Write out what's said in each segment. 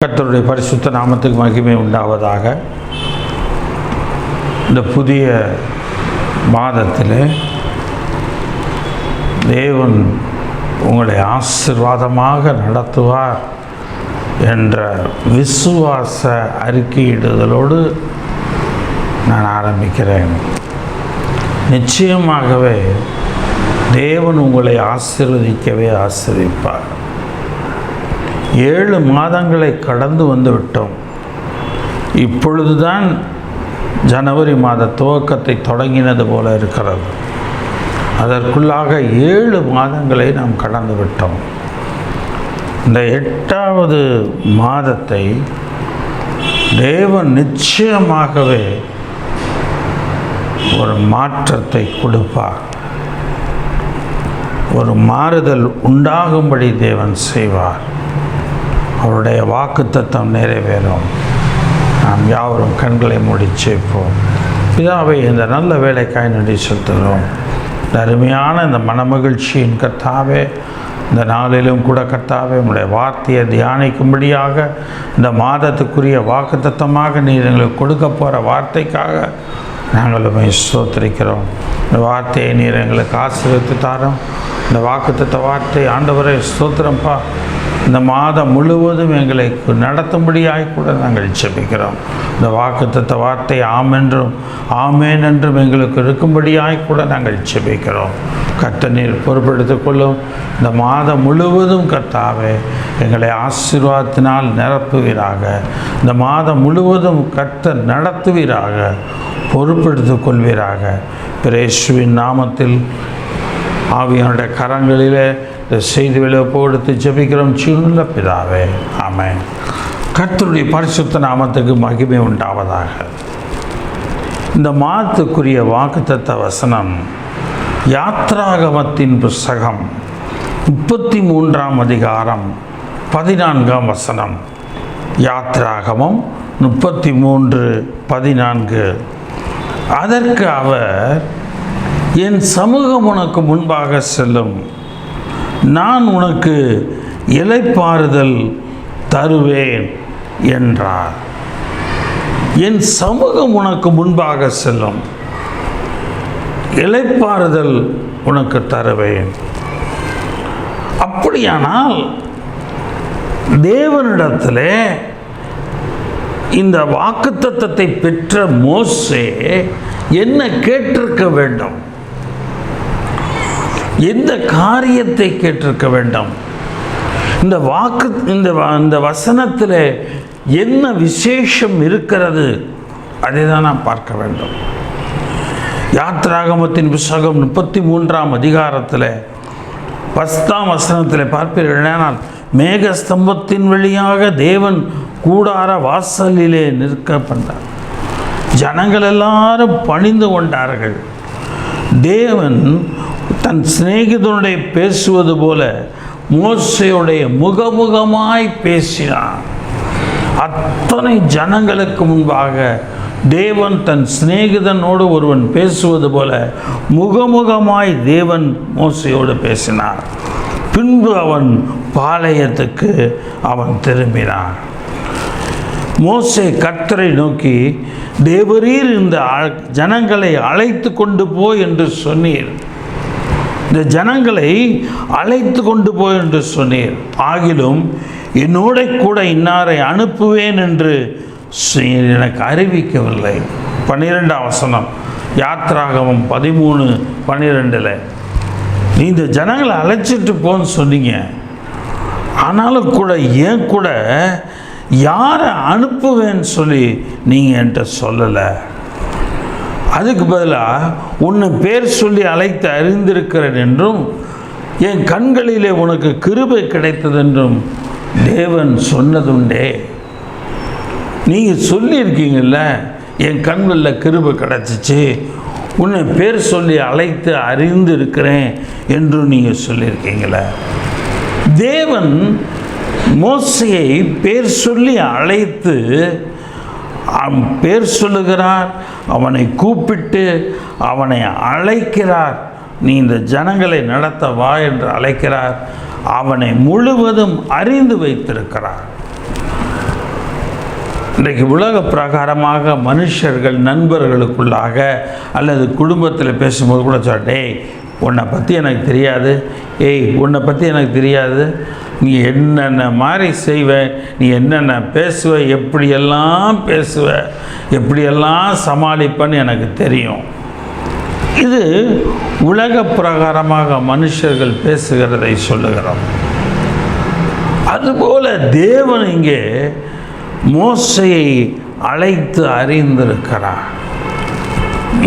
கர்த்தருடைய பரிசுத்த நாமத்துக்கு மகிமை உண்டாவதாக. இந்த புதிய மாதத்தில் தேவன் உங்களை ஆசீர்வாதமாக நடத்துவார் என்ற விசுவாச அறிக்கையிடுதலோடு நான் ஆரம்பிக்கிறேன். நிச்சயமாகவே தேவன் உங்களை ஆசீர்வதிக்கவே ஆசீர்வதிப்பார். 7 மாதங்களை கடந்து வந்து விட்டோம். இப்பொழுதுதான் ஜனவரி மாத துவக்கத்தை தொடங்கினது போல இருக்கிறது. அதற்குள்ளாக 7 மாதங்களை நாம் கடந்து விட்டோம். இந்த 8வது மாதத்தை தேவன் நிச்சயமாகவே ஒரு மாற்றத்தை கொடுப்பார். ஒரு மாறுதல் உண்டாகும்படி தேவன் செய்வார். அவருடைய வாக்குத்தத்தம் நிறைவேறும். நாம் யாவரும் கண்களை மூடி ஜெபிப்போம். பிதாவை, இந்த நல்ல வேலைக்காய் நன்றி செலுத்துகிறோம். இந்த அருமையான இந்த மனமகிழ்ச்சியின் கர்த்தாவே, இந்த நாளிலும் கூட கர்த்தாவே உங்களுடைய வார்த்தையை தியானிக்கும்படியாக இந்த மாதத்துக்குரிய வாக்குத்தத்தமாக நீர் எங்களுக்கு கொடுக்க போகிற வார்த்தைக்காக நாங்களுமே ஸ்தோத்திரிக்கிறோம். இந்த வார்த்தையை நீர் எங்களுக்கு ஆசீர்வதித்து தாரோம். இந்த வாக்குத்தத்த வார்த்தை ஆண்டவரே ஸ்தோத்திரம்ப்பா, இந்த மாதம் முழுவதும் எங்களை நடத்தும்படியாய் கூட நாங்கள் ஜெபிக்கிறோம். இந்த வாக்குத்தத்த வார்த்தை ஆமென்றும் ஆமேன் என்றும் எங்களுக்கு இருக்கும்படியாய் கூட நாங்கள் ஜெபிக்கிறோம். கர்த்தர் நீர் பொறுப்பெடுத்துக் கொள்ளும். இந்த மாதம் முழுவதும் கர்த்தாவே எங்களை ஆசீர்வாதத்தினால் நிரப்புவீராக. இந்த மாதம் முழுவதும் கர்த்தர் நடத்துவீராக, பொறுப்பெடுத்துக் கொள்வீராக. இயேசுவின் நாமத்தில் ஆவியானுடைய கரங்களிலே இந்த செய்தி விளைவித்து ஜெபிக்கிறோம் ஜீவனுள்ள பிதாவே, ஆமென். கர்த்தருடைய பரிசுத்த நாமத்துக்கு மகிமை உண்டாவதாக. இந்த மாதத்துக்குரிய வாக்குத்தத்த வசனம் யாத்ராகமத்தின் புஸ்தகம் 33ஆம் அதிகாரம் 14ஆம் வசனம். யாத்ராகமம் 33:14. அதற்கு அவர், என் சமூகம் உனக்கு முன்பாக செல்லும், நான் உனக்கு இளைப்பாறுதல் தருவேன் என்றார். என் சமூகம் உனக்கு முன்பாக செல்லும், இளைப்பாறுதல் உனக்கு தருவேன். அப்படியானால் தேவனிடத்திலே இந்த வாக்குத்தத்தத்தை பெற்ற மோசே என்ன கேட்டிருக்க வேண்டும்? எந்த காரியத்தை கேட்டிருக்க வேண்டும்? இந்த வசனத்தில் என்ன விசேஷம் இருக்கிறது? அதை தான் நாம் பார்க்க வேண்டும். யாத்ராகமத்தின் புஸ்தகம் 33ஆம் அதிகாரத்தில் 10ஆம் வசனத்தில் பார்ப்பீர்கள். மேக ஸ்தம்பத்தின் வழியாக தேவன் கூடார வாசலிலே நிற்க பண்ணார். ஜனங்கள் எல்லாரும் பணிந்து கொண்டார்கள். தேவன் தன் சிநேகிதனுடைய பேசுவது போல மோசேயுடைய முகமுகமாய் பேசினார். அத்தனை ஜனங்களுக்கு முன்பாக தேவன் தன் சிநேகிதனோடு ஒருவன் பேசுவது போல முகமுகமாய் தேவன் மோசேயோடு பேசினார். பின்பு அவன் பாளையத்துக்கு அவன் திரும்பினான். மோசே கர்த்தரை நோக்கி, தேவரீர் இந்த ஜனங்களை அழைத்து கொண்டு போய் என்று சொன்னீர். இந்த ஜனங்களை அழைத்து கொண்டு போய் என்று சொன்னீர். ஆகிலும் என்னோட கூட இன்னாரை அனுப்புவேன் என்று எனக்கு அறிவிக்கவில்லை. 12ஆம் வசனம். யாத்ராகமம் 13:12 நீ இந்த ஜனங்களை அழைச்சிட்டு போன்னு சொன்னீங்க, ஆனாலும் கூட ஏன் கூட யாரை அனுப்புவேன்னு சொல்லி நீங்கள் என்கிட்ட சொல்லலை. அதுக்கு பதிலாக உன்னை பேர் சொல்லி அழைத்து அறிந்திருக்கிறேன் என்றும் என் கண்களிலே உனக்கு கிருபை கிடைத்ததென்றும் தேவன் சொன்னதுண்டே. நீங்கள் சொல்லியிருக்கீங்கள்ல, என் கண்களில் கிருபை கிடைச்சிச்சு, உன்னை பேர் சொல்லி அழைத்து அறிந்து இருக்கிறேன் என்றும் நீங்கள் சொல்லியிருக்கீங்களே. தேவன் மோசேயை பேர் சொல்லி அழைத்து பேர் சொல்லுகிறார், அவனை கூப்பிட்டு அவனை அழைக்கிறார். நீ இந்த ஜனங்களை நடத்த வா என்று அழைக்கிறார். அவனை முழுவதும் அறிந்து வைத்திருக்கிறார். இன்றைக்கு உலக பிரகாரமாக மனுஷர்கள் நண்பர்களுக்குள்ளாக அல்லது குடும்பத்தில் பேசும்போது கூட சொல்ல, உன்னை பற்றி எனக்கு தெரியாது, உன்னை பற்றி எனக்கு தெரியாது, நீ என்னென்ன மாதிரி செய்வ, நீ என்னென்ன பேசுவ, எப்படியெல்லாம் பேசுவ, எப்படியெல்லாம் சமாளிப்பன்னு எனக்கு தெரியும். இது உலக பிரகாரமாக மனுஷர்கள் பேசுகிறதை சொல்லுகிறோம். அதுபோல தேவன் இங்கே மோசேயை அழைத்து அறிந்திருக்கிறார்.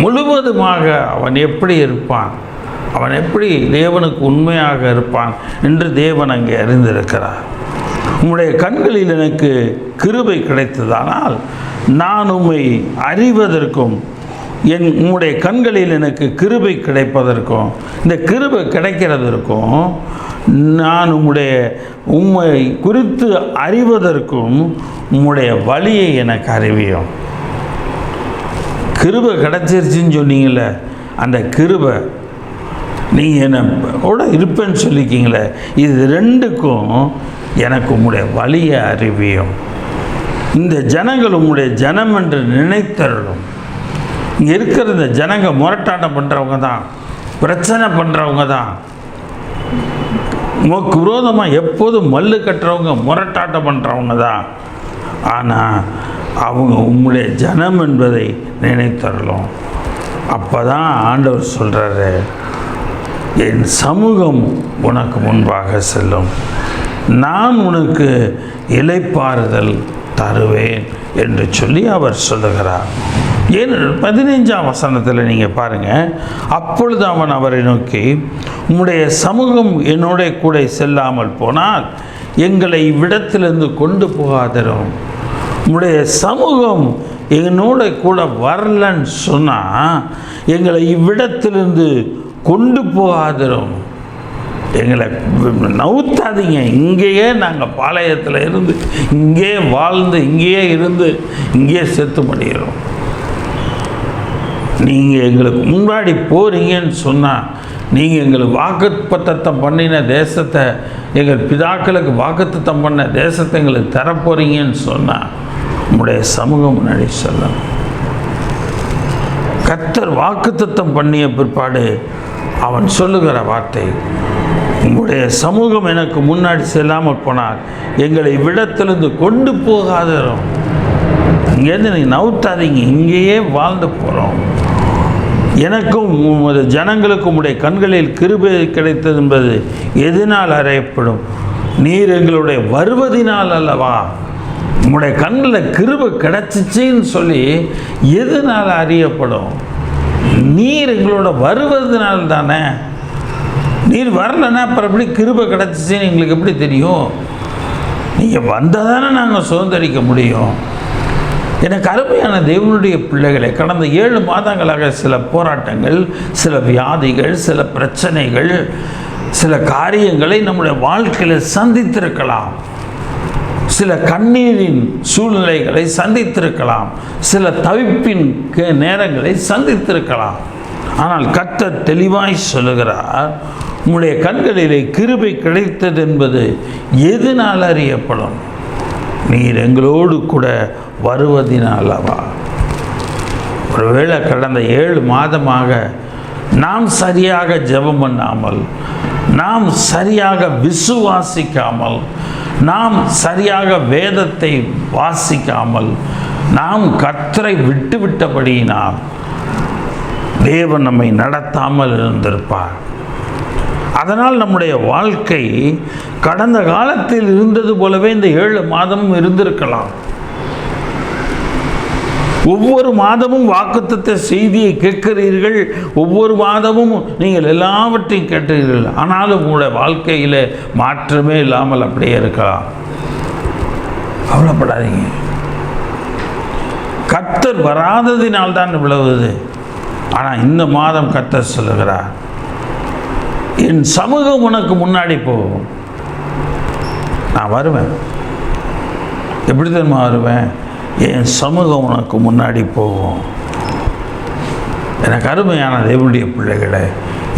முழுவதுமாக அவன் எப்படி இருப்பான், அவன் எப்படி தேவனுக்கு உண்மையாக இருப்பான் என்று தேவன் அங்கே அறிந்திருக்கிறார். உம்முடைய கண்களில் எனக்கு கிருபை கிடைத்ததானால் நான் உம்மை அறிவதற்கும் உம்முடைய கண்களில் எனக்கு கிருபை கிடைப்பதற்கும், இந்த கிருபை கிடைக்கிறதற்கும், நான் உம்மை குறித்து அறிவதற்கும் உம்முடைய வழியை எனக்கு அறிவியும். கிருபை கிடைச்சிருச்சுன்னு சொன்னீங்களே, அந்த கிருபை நீங்கள் என்னோட இருப்பேன்னு சொல்லிக்கிங்களே, இது ரெண்டுக்கும் எனக்கு உம்முடைய வழியை அறிவியும். இந்த ஜனங்கள் உம்முடைய ஜனம் என்று நினைத்தருளும். இங்கே இருக்கிற இந்த ஜனங்க முரட்டாட்டம் பண்ணுறவங்க தான், பிரச்சனை பண்ணுறவங்க தான், உமக்கு விரோதமாக எப்போதும் மல்லு கட்டுறவங்க, முரட்டாட்டம் பண்ணுறவங்க தான். ஆனால் அவங்க உம்முடைய ஜனம் என்பதை நினைத்தரலும். அப்போ தான் ஆண்டவர் சொல்கிறாரு, என் சமூகம் உனக்கு முன்பாக செல்லும், நான் உனக்கு இளைப்பாறுதல் தருவேன் என்று சொல்லி அவர் சொல்லுகிறார். ஏன் 15ஆம் வசனத்தில் நீங்கள் பாருங்கள், அப்பொழுது அவன் அவரை நோக்கி, உம்முடைய சமூகம் என்னோட கூட செல்லாமல் போனால் எங்களை இவ்விடத்திலிருந்து கொண்டு போகாதரும். உம்முடைய சமூகம் என்னோட கூட வரலன்னு சொன்னால் எங்களை இவ்விடத்திலிருந்து கொண்டு போகாதரும், எங்களை நவுத்தாதீங்க. இங்கேயே நாங்கள் பாளையத்தில் இருந்து இங்கேயே வாழ்ந்து இங்கேயே இருந்து இங்கேயே செத்து பண்ணிடுறோம். நீங்கள் எங்களுக்கு முன்னாடி போகிறீங்கன்னு சொன்னால், நீங்கள் எங்களுக்கு வாக்குத்தத்தம் பண்ணின தேசத்தை, எங்கள் பிதாக்களுக்கு வாக்குத்தத்தம் பண்ண தேசத்தை எங்களுக்கு தரப்போகிறீங்கன்னு சொன்னால் உங்களுடைய சமூகம் முன்னாடி சொல்லணும். கர்த்தர் வாக்குத்தத்தம் பண்ணிய பிற்பாடு அவன் சொல்லுகிற வார்த்தை, உங்களுடைய சமூகம் எனக்கு முன்னாடி செல்லாமல் போனால் எங்களை இவ்விடத்திலிருந்து கொண்டு போகாதரும். இங்கேருந்து நீங்கள் நவுத்தாதீங்க, இங்கேயே வாழ்ந்து போகிறோம். எனக்கும் உமது ஜனங்களுக்கும் உடைய கண்களில் கிருபை கிடைத்தது என்பது எதனால் அறியப்படும்? நீர் எங்களுடைய வருவதினால் அல்லவா? உம்முடைய கண்களில் கிருபை கிடைச்சிச்சின்னு சொல்லி எதனால் அறியப்படும்? நீர் எங்களோட வருவதனால் தானே. நீர் வரலன்னா அப்புறம் எப்படி கிருபை கிடச்சிச்சின்னு எங்களுக்கு எப்படி தெரியும்? நீங்கள் வந்தால் தானே நாங்கள் சுதந்திரிக்க முடியும். எனக்கு அருமையான தேவனுடைய பிள்ளைகளை, கடந்த 7 மாதங்களாக சில போராட்டங்கள், சில வியாதிகள், சில பிரச்சனைகள், சில காரியங்களை நம்முடைய வாழ்க்கையில் சந்தித்திருக்கலாம். சில கண்ணீரின் சூழ்நிலைகளை சந்தித்திருக்கலாம். சில தவிப்பின் நேரங்களை சந்தித்திருக்கலாம். ஆனால் கர்த்தர் தெளிவாய் சொல்லுகிறார், உம்முடைய கண்களிலே கிருபை கிடைத்தது என்பது எதனால் அறியப்படும்? நீர் எங்களோடு கூட வருவதினாலவா? ஒருவேளை கடந்த 7 மாதமாக நாம் சரியாக ஜெபம் பண்ணாமல், நாம் சரியாக விசுவாசிக்காமல், நாம் சரியாக வேதத்தை வாசிக்காமல், நாம் கர்த்தரை விட்டுவிட்டபடியினால் தேவன் நம்மை நடத்தாமல் இருந்திருப்பார். அதனால் நம்முடைய வாழ்க்கை கடந்த காலத்தில் இருந்தது போலவே இந்த 7 மாதமும் இருந்திருக்கலாம். ஒவ்வொரு மாதமும் வாக்குத்தத்த செய்தியை கேட்கிறீர்கள், ஒவ்வொரு மாதமும் நீங்கள் எல்லாவற்றையும் கேட்டீர்கள். ஆனாலும் உங்களுடைய வாழ்க்கையில் மாற்றமே இல்லாமல் அப்படியே இருக்கலாம். கவலைப்படாதீங்க. கர்த்தர் வராததினால்தான் இவ்வளவு. ஆனால் இந்த மாதம் கர்த்தர் சொல்லுகிறார், என் சமூகம் உனக்கு முன்னாடி போகும். நான் வருவேன். எப்படி தெரியுமா வருவேன்? என் சமூகம் உனக்கு முன்னாடி போகும். எனக்கு அருமையான தேவனுடைய பிள்ளைகளே,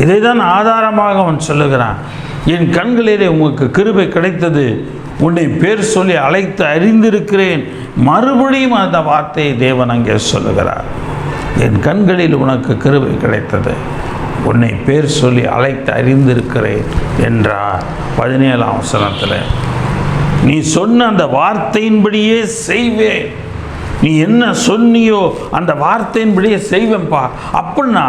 இதை தான் ஆதாரமாக அவன் சொல்லுகிறான். என் கண்களிலே உங்களுக்கு கிருபை கிடைத்தது, உன்னை பேர் சொல்லி அழைத்து அறிந்திருக்கிறேன். மறுபடியும் அந்த வார்த்தையை தேவன் அங்கே சொல்லுகிறார். என் கண்களில் உனக்கு கிருபை கிடைத்தது, உன்னை பேர் சொல்லி அழைத்து அறிந்திருக்கிறேன் என்றார் 17ஆம் வசனத்தில். நீ சொன்ன அந்த வார்த்தையின்படியே செய்வேன். நீ என்ன சொன்னியோ அந்த வார்த்தையின்படியே செய்வேன்பா. அப்படின்னா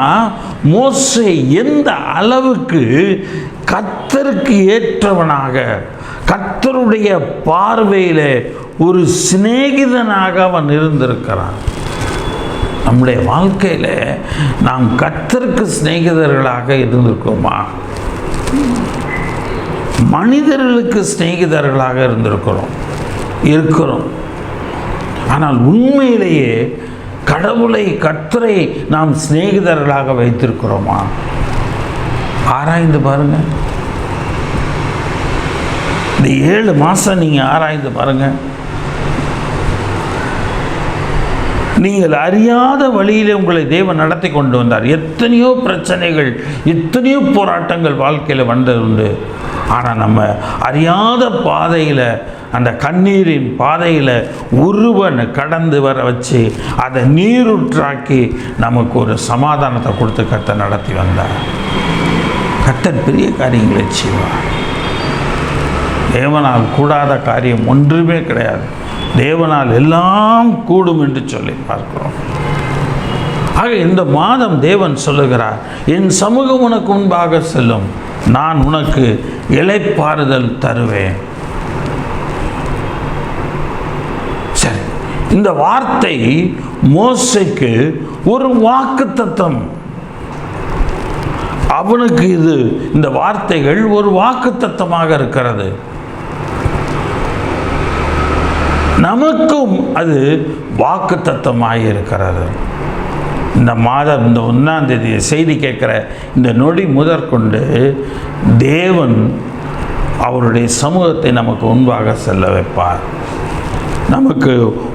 மோசே எந்த அளவுக்கு கர்த்தருக்கு ஏற்றவனாக, கர்த்தருடைய பார்வையில் ஒரு சிநேகிதனாக அவன் இருந்திருக்கிறான். நம்முடைய வாழ்க்கையில் நாம் கர்த்தருக்கு சிநேகிதர்களாக இருந்திருக்கோமா? மனிதர்களுக்கு சிநேகிதர்களாக இருக்கிறோம். ஆனால் உண்மையிலேயே கடவுளை, கர்த்தரை நாம் சிநேகிதர்களாக வைத்திருக்கிறோமா? ஆராய்ந்து பாருங்க. இந்த 7 மாதம் நீங்கள் ஆராய்ந்து பாருங்க. நீங்கள் அறியாத வழியிலே உங்களை தேவன் நடத்தி கொண்டு வந்தார். எத்தனையோ பிரச்சனைகள், எத்தனையோ போராட்டங்கள் வாழ்க்கையில் வந்ததுண்டு. ஆனால் நம்ம அறியாத பாதையில், அந்த கண்ணீரின் பாதையில் ஒருவன் கடந்து வர வச்சு அதை நீருற்றாக்கி நமக்கு ஒரு சமாதானத்தை கொடுத்து கர்த்தர் நடத்தி வந்தார். கர்த்தர் பெரிய காரியங்களை செய்வார். தேவனால் கூடாத காரியம் ஒன்றுமே கிடையாது. தேவனால் எல்லாம் கூடும் என்று சொல்லி பார்க்கிறோம். ஆக இந்த மாதம் தேவன் சொல்லுகிறார், என் சமூகம் உனக்கு முன்பாக செல்லும், நான் உனக்கு இளைப்பாறுதல் தருவேன். சரி, இந்த வார்த்தை மோசேக்கு ஒரு வாக்குத்தத்தம். அவனுக்கு இந்த வார்த்தைகள் ஒரு வாக்குத்தத்தமாக இருக்கிறது. நமக்கும் அது வாக்குத்தத்தமாக இருக்கிறது. இந்த மாதம் இந்த 1ஆம் தேதி செய்தி கேட்குற இந்த நொடி முதற்கொண்டு தேவன் அவருடைய சமூகத்தை நமக்கு முன்பாக செல்ல வைப்பார். நமக்கு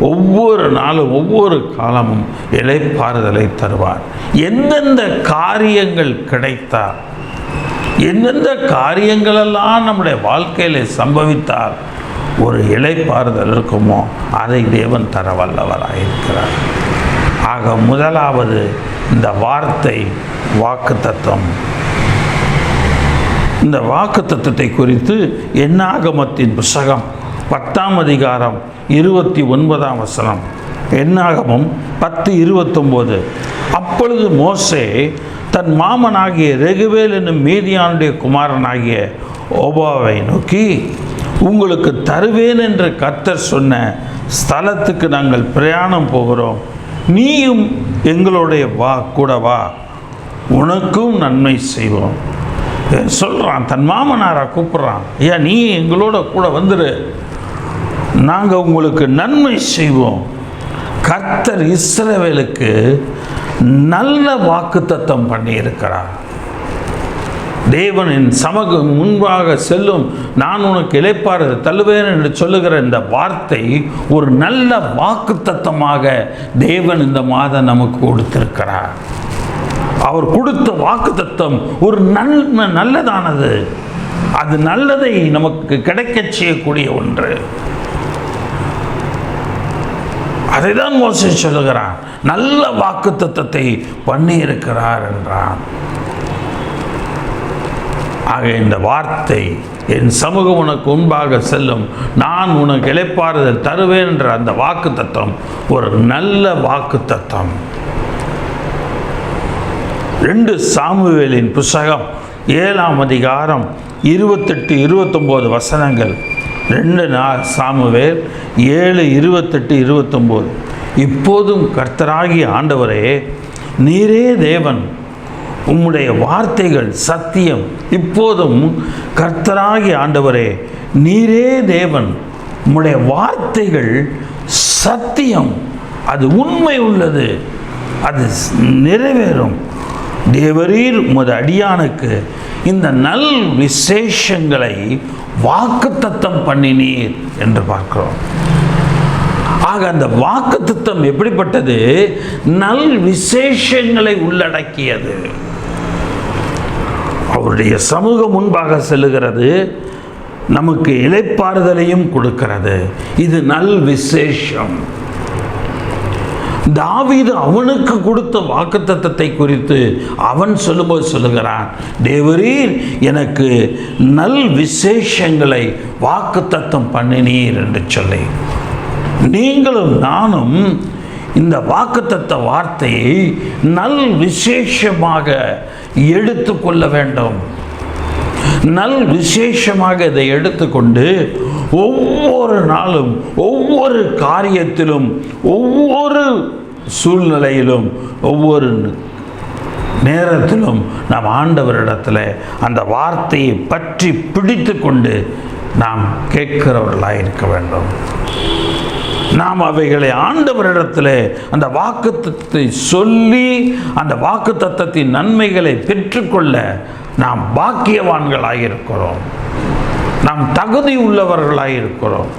ஒவ்வொரு நாளும், ஒவ்வொரு காலமும் இளைப்பாறுதலை தருவார். எந்தெந்த காரியங்கள் கிடைத்தால், எந்தெந்த காரியங்களெல்லாம் நம்முடைய வாழ்க்கையில் சம்பவித்தால் ஒரு இளைப்பாறுதல் இருக்குமோ அதை தேவன் தர வல்லவராயிருக்கிறார். ஆக முதலாவது இந்த வார்த்தை வாக்குத்தத்தம். இந்த வாக்குத்தத்தத்தை குறித்து என்னாகமத்தின் புத்தகம் 10ஆம் அதிகாரம் 29ஆம் வசனம். என்னாகமம் 10:29. அப்பொழுது மோசே தன் மாமனாகிய ரெகுவேல் என்னும் மீதியானுடைய குமாரனாகிய ஓபாவை நோக்கி, உங்களுக்கு தருவேன் என்று கர்த்தர் சொன்ன ஸ்தலத்துக்கு நாங்கள் பிரயாணம் போகிறோம், நீயும் எங்களுடைய கூட வா, உனக்கும் நன்மை செய்வோம். சொல்கிறான், தன் மாமனாரை கூப்பிட்றான், ஐயா நீ எங்களோட கூட வந்துரு, நாங்கள் உங்களுக்கு நன்மை செய்வோம். கர்த்தர் இஸ்ரவேலுக்கு நல்ல வாக்குத்தத்தம் பண்ணியிருக்கிறார். தேவனின் சமூகம் முன்பாக செல்லும், நான் உனக்கு இளைப்பாறுதல் தள்ளுவேன் என்று சொல்லுகிற இந்த வார்த்தை ஒரு நல்ல வாக்குத்தத்தமாக தேவன் இந்த மாதம் நமக்கு கொடுத்திருக்கிறார். அவர் கொடுத்த வாக்குத்தத்தம் ஒரு நல்லதானது. அது நல்லதை நமக்கு கிடைக்கச் செய்யக்கூடிய ஒன்று. அதை தான் மோசே சொல்லுகிறான், நல்ல வாக்குத்தத்தத்தை பண்ணியிருக்கிறார் என்றான். ஆக இந்த வார்த்தை, என் சமூகம் உனக்கு முன்பாக செல்லும், நான் உனக்கு இளைப்பாறுதல் தருவேன் என்ற அந்த வாக்குத்தத்தம் ஒரு நல்ல வாக்குத்தத்தம். 2 சாமுவேலின் புஸ்தகம் 7ஆம் அதிகாரம் 28-29 வசனங்கள். 2 சாமுவேல் 7:28-29. இப்போதும் கர்த்தராகிய ஆண்டவரே, நீரே தேவன், உம்முடைய வார்த்தைகள் சத்தியம். இப்போதும் கர்த்தராகிய ஆண்டவரே, நீரே தேவன், உம்முடைய வார்த்தைகள் சத்தியம். அது உண்மை உள்ளது, அது நிறைவேறும். தேவரீர் உமது அடியானுக்கு இந்த நல் விசேஷங்களை வாக்குத்தத்தம் பண்ணினீர் என்று பார்க்கிறோம். ஆக அந்த வாக்குத்தத்தம் எப்படிப்பட்டது? நல் விசேஷங்களை உள்ளடக்கியது. அவருடைய சமூகம் முன்பாக செல்லுகிறது, நமக்கு இளைப்பாறுதலையும் கொடுக்கிறது. இது நல் விசேஷம். தாவீது அவனுக்கு கொடுத்த வாக்குத்தத்தத்தை குறித்து அவன் சொல்லும்போது சொல்லுகிறான், தேவரீர் எனக்கு நல் விசேஷங்களை வாக்குத்தத்தம் பண்ணினீர் என்று சொல்லி. நீங்களும் நானும் இந்த வாக்குத்தத்த வார்த்தையை நல் விசேஷமாக எடுத்துக்கொள்ள வேண்டும். நல் விசேஷமாக இதை எடுத்துக்கொண்டு ஒவ்வொரு நாளும், ஒவ்வொரு காரியத்திலும், ஒவ்வொரு சூழ்நிலையிலும், ஒவ்வொரு நேரத்திலும் நாம் ஆண்டவரிடத்தில் அந்த வார்த்தையை பற்றி பிடித்து கொண்டு நாம் கேட்கிறவர்களாக இருக்க வேண்டும். நாம் அவைகளை ஆண்டவரிடத்தில் அந்த வாக்குத்தத்தத்தை சொல்லி அந்த வாக்குத்தத்தத்தின் நன்மைகளை பெற்றுக்கொள்ள நாம் பாக்கியவான்களாக இருக்கிறோம். நாம் தகுதி உள்ளவர்களாக இருக்கிறோம்.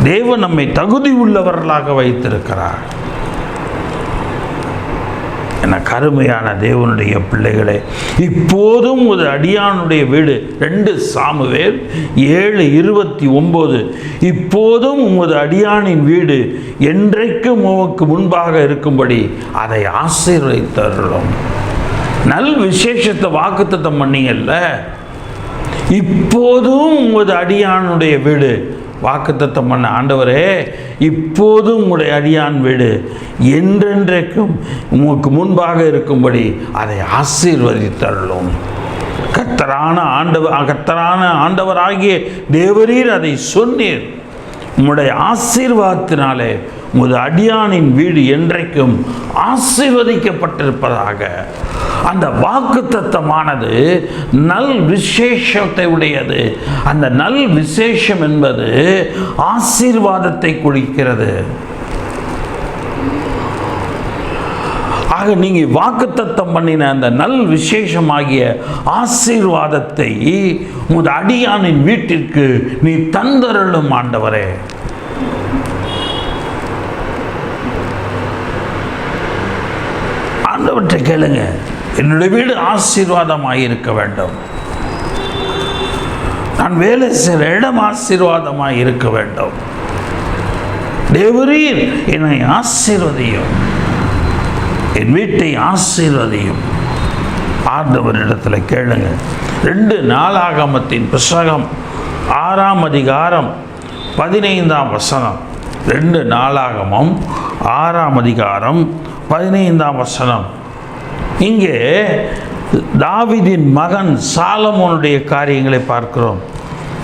தேவன் நம்மை தகுதி உள்ளவர்களாக வைத்திருக்கிறார். என கருமையான தேவனுடைய பிள்ளைகளே, இப்போதும் ஒரு அடியானுடைய வீடு, 2 சாமுவேல் 7:29. இப்போதும் உமது அடியானின் வீடு என்றைக்கும் உமக்கு முன்பாக இருக்கும்படி அதை ஆசீர்வதித்தருளும். நல் விசேஷத்தை வாக்குத்தத்தம் பண்ணீங்கல்ல, இப்போதும் உமது அடியானுடைய வீடு வாக்குத்தத்தம் பண்ண ஆண்டவரே, இப்போதும் உங்களுடைய அடியான் வீடு என்றென்றைக்கும் உமக்கு முன்பாக இருக்கும்படி அதை ஆசீர்வதித்தருளும். கர்த்தரான ஆண்டவராகிய தேவரீர் அதை சொன்னீர். உம்முடைய ஆசீர்வாதத்தினாலே உமது அடியானின் வீடு என்றைக்கும் ஆசீர்வதிக்கப்பட்டிருப்பதாக. அந்த வாக்குத்தத்தமானது நல் விசேஷத்தை உடையது. அந்த நல் விசேஷம் என்பது ஆசீர்வாதத்தை குறிக்கிறது. ஆக நீங்கள் வாக்குத்தத்தம் பண்ணின அந்த நல் விசேஷமாகிய ஆசீர்வாதத்தை உமது அடியானின் வீட்டிற்கு நீ தந்தருளும் ஆண்டவரே. ஆண்டவற்றை கேளுங்க, என்னுடைய வீடு ஆசீர்வாதமாக இருக்க வேண்டும். நான் வேலை செய்கிற இடம் ஆசீர்வாதமாக இருக்க வேண்டும். தேவரீர் என்னை ஆசீர்வதியும், என் வீட்டை ஆசீர்வதியும். ஆண்டவரிடத்தில் கேளுங்க. 2 நாளாகமத்தின் புஸ்தகம் 6ஆம் அதிகாரம் 15ஆம் வசனம். 2 நாளாகமம் 6ஆம் அதிகாரம் 15ஆம் வசனம். இங்கே தாவீதின் மகன் சாலமோனுடைய காரியங்களை பார்க்கிறோம்.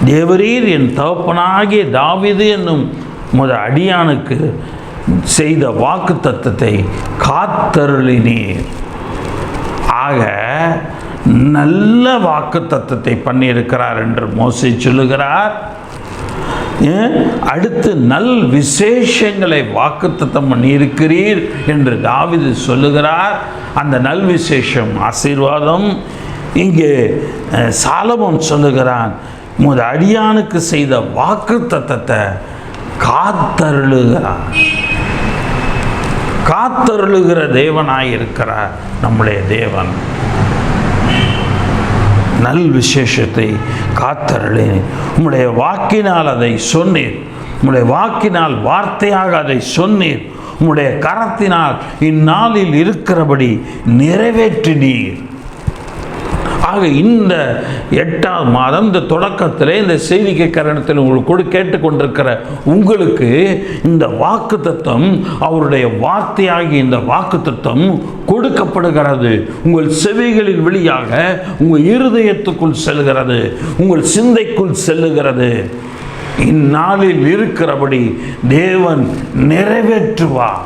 தேவரீர் என் தகப்பனாகிய தாவீது என்னும் உமது அடியானுக்கு செய்த வாக்குத்தத்தத்தை காத்தருளினீர். ஆக நல்ல வாக்குத்தத்தத்தை பண்ணியிருக்கிறார் என்று மோசே சொல்லுகிறார். அடுத்து நல் விசேஷங்களை வாக்குத்தத்தம் பண்ணியிருக்கிறீர் என்று தாவீது சொல்லுகிறார். அந்த நல் விசேஷம் ஆசீர்வாதம். இங்கே சாலமோன் சொல்லுகிறான், உமது அடியானுக்கு செய்த வாக்குத்தத்தத்தை காத்தருளுகிறார். காத்தருளுகிற தேவனாயிருக்கிறார் நம்முடைய தேவன். நல் விசேஷத்தை காத்தருளே. உம்முடைய வாக்கினால் அதை சொன்னீர். உம்முடைய வாக்கினால் வார்த்தையாக அதை சொன்னீர். உம்முடைய கரத்தினால் இந்நாளில் இருக்கிறபடி நிறைவேற்றினீர். ஆக இந்த 8ஆம் மாதம் இந்த தொடக்கத்திலே இந்த செய்திக்கு கரணத்தில் உங்களுக்கு கேட்டுக்கொண்டிருக்கிற உங்களுக்கு இந்த வாக்குத்தத்தம், அவருடைய வார்த்தையாகி இந்த வாக்குத்தத்தம் கொடுக்கப்படுகிறது. உங்கள் செவிகளின் வழியாக உங்கள் இருதயத்துக்குள் செல்கிறது, உங்கள் சிந்தைக்குள் செல்லுகிறது. இந்நாளில் இருக்கிறபடி தேவன் நிறைவேற்றுவார்.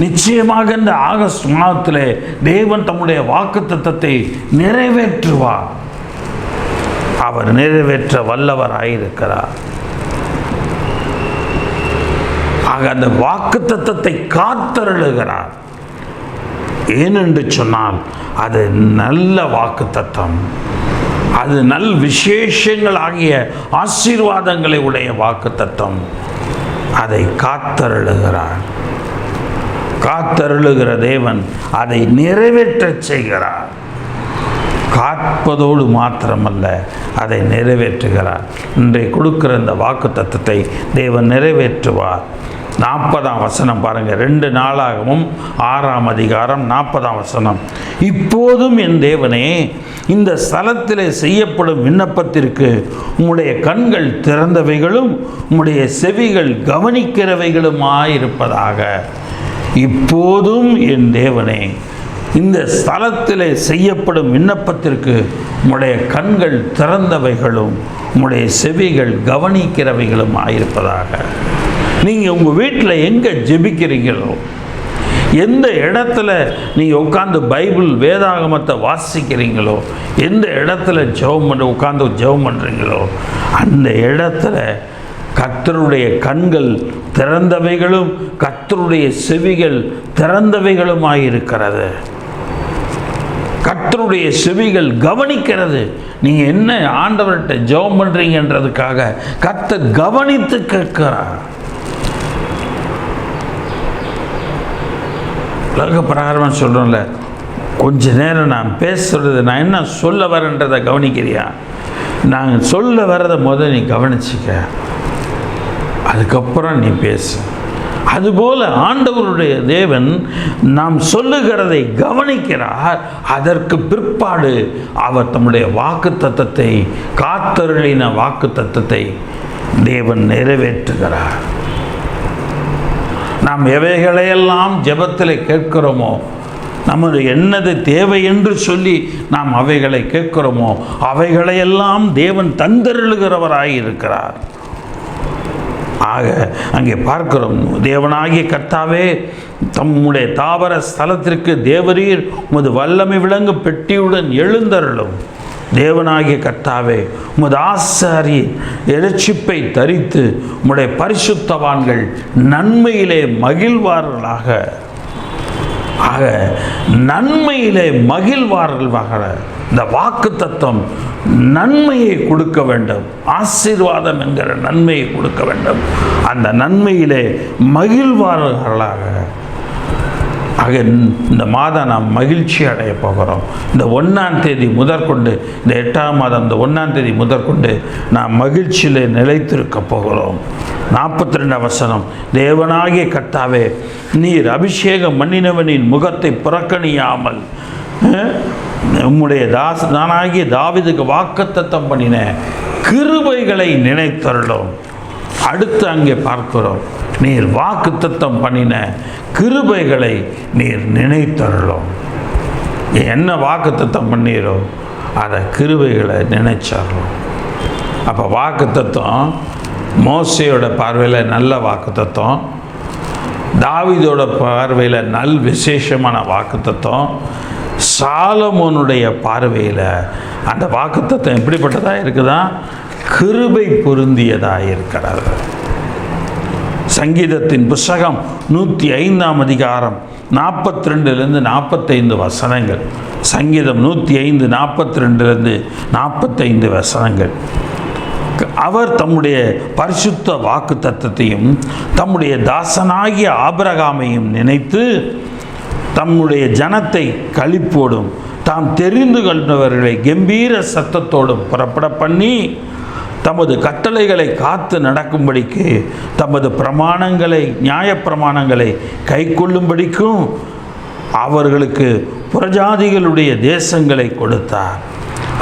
நிச்சயமாக இந்த ஆகஸ்ட் மாதத்திலே தேவன் தம்முடைய வாக்குத்தத்தத்தை நிறைவேற்றுவார். அவர் நிறைவேற்ற வல்லவராயிருக்கிறார். ஆக அந்த வாக்குத்தத்தத்தை காத்தருளுகிறார். ஏனென்று சொன்னால் அது நல்ல வாக்குத்தத்தம், அது நல் விசேஷங்கள் ஆகிய ஆசீர்வாதங்களை உடைய வாக்குத்தத்தம். அதை காத்தருளுகிறார். காத்தருளுகிற தேவன் அதை நிறைவேற்ற செய்கிறார். காப்பதோடு மாத்திரமல்ல, அதை நிறைவேற்றுகிறார். இன்றைக்கு கொடுக்கிற இந்த வாக்குத்தத்தத்தை தேவன் நிறைவேற்றுவார். 40ஆம் வசனம் பாருங்கள். 2 நாளாகவும் 6ஆம் அதிகாரம் 40ஆம் வசனம். இப்போதும் என் தேவனே, இந்த ஸ்தலத்திலே செய்யப்படும் விண்ணப்பத்திற்கு உம்முடைய கண்கள் திறந்தவைகளும் உம்முடைய செவிகள் கவனிக்கிறவைகளுமாயிருப்பதாக. இப்போதும் என் தேவனே, இந்த ஸ்தலத்திலே செய்யப்படும் விண்ணப்பத்திற்கு உம்முடைய கண்கள் திறந்தவைகளும் உம்முடைய செவிகள் கவனிக்கிறவைகளும் ஆயிருப்பதாக. நீங்கள் உங்கள் வீட்டில் எங்கே ஜெபிக்கிறீங்களோ, எந்த இடத்துல நீங்கள் உட்காந்து பைபிள் வேதாகமத்தை வாசிக்கிறீங்களோ, எந்த இடத்துல உட்காந்து ஜெபம் பண்ணுறீங்களோ, அந்த இடத்துல கர்த்தருடைய கண்கள் திறந்தவைகளும் கர்த்தருடைய செவிகள் திறந்தவைகளுமாயிருக்கிறது. கர்த்தருடைய செவிகள் கவனிக்கிறது. நீங்கள் என்ன ஆண்டவர்கிட்ட ஜெபம் பண்ணுறீங்கன்றதுக்காக கர்த்தர் கவனித்து கேட்கிறார். உலக பிரகாரமாக சொல்கிறோம்ல, கொஞ்ச நேரம் நான் பேசுகிறது, நான் என்ன சொல்ல வரேன்றதை கவனிக்கிறியா? நான் சொல்ல வரதை முதல் நீ கவனிச்சிக்க, அதுக்கப்புறம் நீ பேசு. அதுபோல ஆண்டவருடைய தேவன் நாம் சொல்லுகிறதை கவனிக்கிறார். அதற்கு பிற்பாடு அவர் தம்முடைய வாக்குத்தத்தத்தை, காத்தருளின வாக்குத்தத்தத்தை தேவன் நிறைவேற்றுகிறார். நாம் எவைகளையெல்லாம் ஜெபத்தில் கேட்கிறோமோ, நமது என்னது தேவை என்று சொல்லி நாம் அவைகளை கேட்கிறோமோ, அவைகளையெல்லாம் தேவன் தந்தருளுகிறவராயிருக்கிறார். ஆக அங்கே பார்க்கிறோம், தேவனாகிய கர்த்தாவே, தம்முடைய தாவர ஸ்தலத்திற்கு தேவரீர் உமது வல்லமை விளங்கு பெட்டியுடன் எழுந்தருளும். தேவனாகிய கர்த்தாவே, உமது ஆசாரி எரிச்சிப்பை தரித்து உம்முடைய பரிசுத்தவான்கள் நன்மையிலே மகிழ்வார்களாக. ஆக நன்மையிலே மகிழ்வார்களாக. இந்த வாக்குத்தத்தம் நன்மையை கொடுக்க வேண்டும், ஆசீர்வாதம் என்கிற நன்மையை கொடுக்க வேண்டும். அந்த நன்மையிலே மகிழ்வார்களாக. ஆக இந்த மாதம் நாம் மகிழ்ச்சி அடைய போகிறோம். இந்த 1ஆம் தேதி முதற்கொண்டு, இந்த 8ஆம் மாதம் இந்த 1ஆம் தேதி முதற்கொண்டு நாம் மகிழ்ச்சியிலே நிலைத்திருக்க போகிறோம். 42ஆம் வசனம். தேவனாகிய கர்த்தாவே, நீர் அபிஷேகம் பண்ணினவனின் முகத்தை புறக்கணியாமல் உம்முடைய தானாகிய தாவீதுக்கு வாக்குத்தத்தம் பண்ணின கிருபைகளை நினைத்தருளும். அடுத்து அங்கே பார்க்கிறோம், நீர் வாக்குத்தத்தம் பண்ணின கிருபைகளை நீர் நினைத்தருளும். என்ன வாக்குத்தத்தம் பண்ணீரோ அதை கிருபைகளை நினைச்சருளும். அப்போ வாக்குத்தத்தம் மோசேயோட பார்வையில் நல்ல வாக்குத்தத்தம், தாவீதோட பார்வையில் நல் விசேஷமான வாக்குத்தத்தம், சாலமோனுடைய பார்வையில் அந்த வாக்குத்தத்தம் எப்படிப்பட்டதாக இருக்குதா? கிருபை பொருந்தியதாக இருக்கிறது. சங்கீதத்தின் புஸ்தகம் 105ஆம் அதிகாரம் 42லிருந்து 45 வசனங்கள். சங்கீதம் 105 42லிருந்து 45 வசனங்கள். அவர் தம்முடைய பரிசுத்த வாக்குத்தத்தத்தையும் தம்முடைய தாசனாகிய ஆபிரகாமையும் நினைத்து தம்முடைய ஜனத்தை களிப்போடும் தாம் தெரிந்து கொண்டவர்களை கம்பீர சத்தத்தோடும் புறப்பட பண்ணி தமது கட்டளைகளை காத்து நடக்கும்படிக்கு தமது பிரமாணங்களை நியாயப்பிரமாணங்களை கை கொள்ளும்படிக்கும் அவர்களுக்கு புறஜாதிகளுடைய தேசங்களை கொடுத்தார்.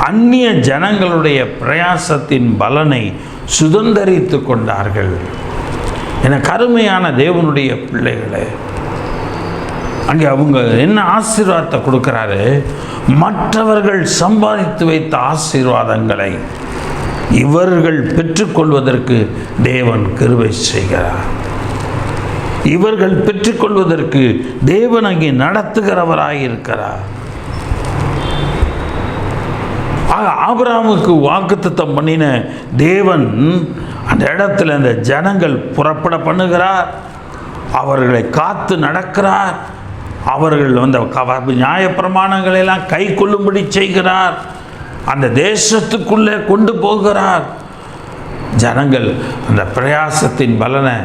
அந்நிய ஜனங்களுடைய பிரயாசத்தின் பலனை சுதந்தரித்து கொண்டார்கள். என கருமையான தேவனுடைய பிள்ளைகளே, அங்கே அவங்க என்ன ஆசீர்வாதத்தை கொடுக்குறாரு? மற்றவர்கள் சம்பாதித்து வைத்த ஆசீர்வாதங்களை இவர்கள் பெற்றுக்கொள்வதற்கு தேவன் கிருபை செய்கிறார். இவர்கள் பெற்றுக்கொள்வதற்கு தேவன் அங்கே நடத்துகிறவராயிருக்கிறார். ஆபிரகாமுக்கு வாக்குத்தத்தம் பண்ணின தேவன் அந்த இடத்துல அந்த ஜனங்கள் புறப்பட பண்ணுகிறார். அவர்களை காத்து நடக்கிறார். அவர்கள் அந்த நியாயப்பிரமாணங்களை எல்லாம் கை கொள்ளும்படி செய்கிறார். அந்த தேசத்துக்குள்ளே கொண்டு போகிறார். ஜனங்கள் அந்த பிரயாசத்தின் பலனை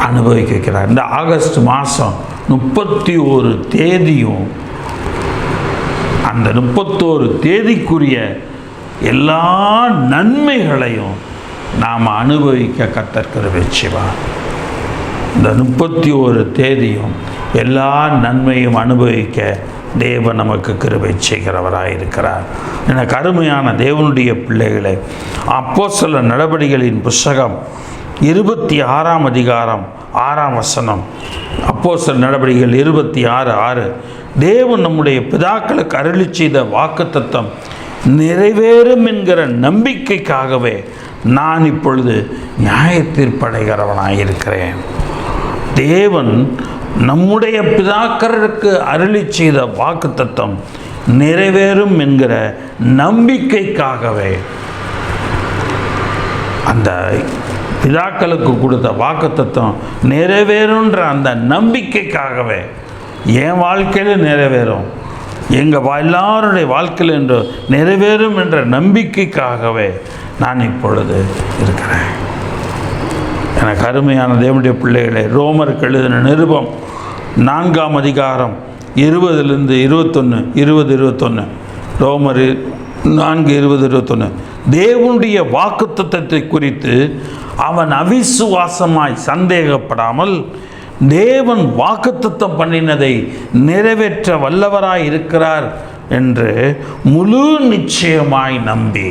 அனுபவிக்க வைக்கிறார். இந்த ஆகஸ்ட் மாதம் 31 தேதியும் அந்த 31 தேதிக்குரிய எல்லா நன்மைகளையும் நாம் அனுபவிக்க கர்த்தர் கிருபை செய்வார். இந்த 31 தேதியும் எல்லா நன்மையும் அனுபவிக்க தேவன் நமக்கு கிருபை செய்கிறவராயிருக்கிறார். எனக்கு அருமையான தேவனுடைய பிள்ளைகளை, அப்போஸ்தலர் நடபடிகளின் புஸ்தகம் 26ஆம் அதிகாரம் 6ஆம் வசனம். அப்போஸ்தலர் நடபடிகள் 26:6. தேவன் நம்முடைய பிதாக்களுக்கு அருளி செய்த வாக்குத்தத்தம் நிறைவேறும் என்கிற நம்பிக்கைக்காகவே நான் இப்பொழுது நியாயத்தீர்ப்படைகிறவனாயிருக்கிறேன். தேவன் நம்முடைய பிதாக்களுக்கு அருளி செய்த வாக்குத்தத்தம் நிறைவேறும் என்கிற நம்பிக்கைக்காகவே, அந்த பிதாக்களுக்கு கொடுத்த வாக்குத்தத்தம் நிறைவேறுன்ற அந்த நம்பிக்கைக்காகவே என் வாழ்க்கையில் நிறைவேறும், எங்கள் எல்லாருடைய வாழ்க்கையில் என்று நிறைவேறும் என்ற நம்பிக்கைக்காகவே நான் இப்பொழுது இருக்கிறேன். எனக்கு அருமையான தேவனுடைய பிள்ளைகளை, ரோமருக்கு எழுதின நிருபம் 4ஆம் அதிகாரம் 20-21, 20-21. ரோமர் 4:20-21. தேவனுடைய வாக்குத்தத்தத்தை குறித்து அவன் அவிசுவாசமாய் சந்தேகப்படாமல் தேவன் வாக்குத்தத்தம் பண்ணினதை நிறைவேற்ற வல்லவராய் இருக்கிறார் என்று முழு நிச்சயமாய் நம்பி,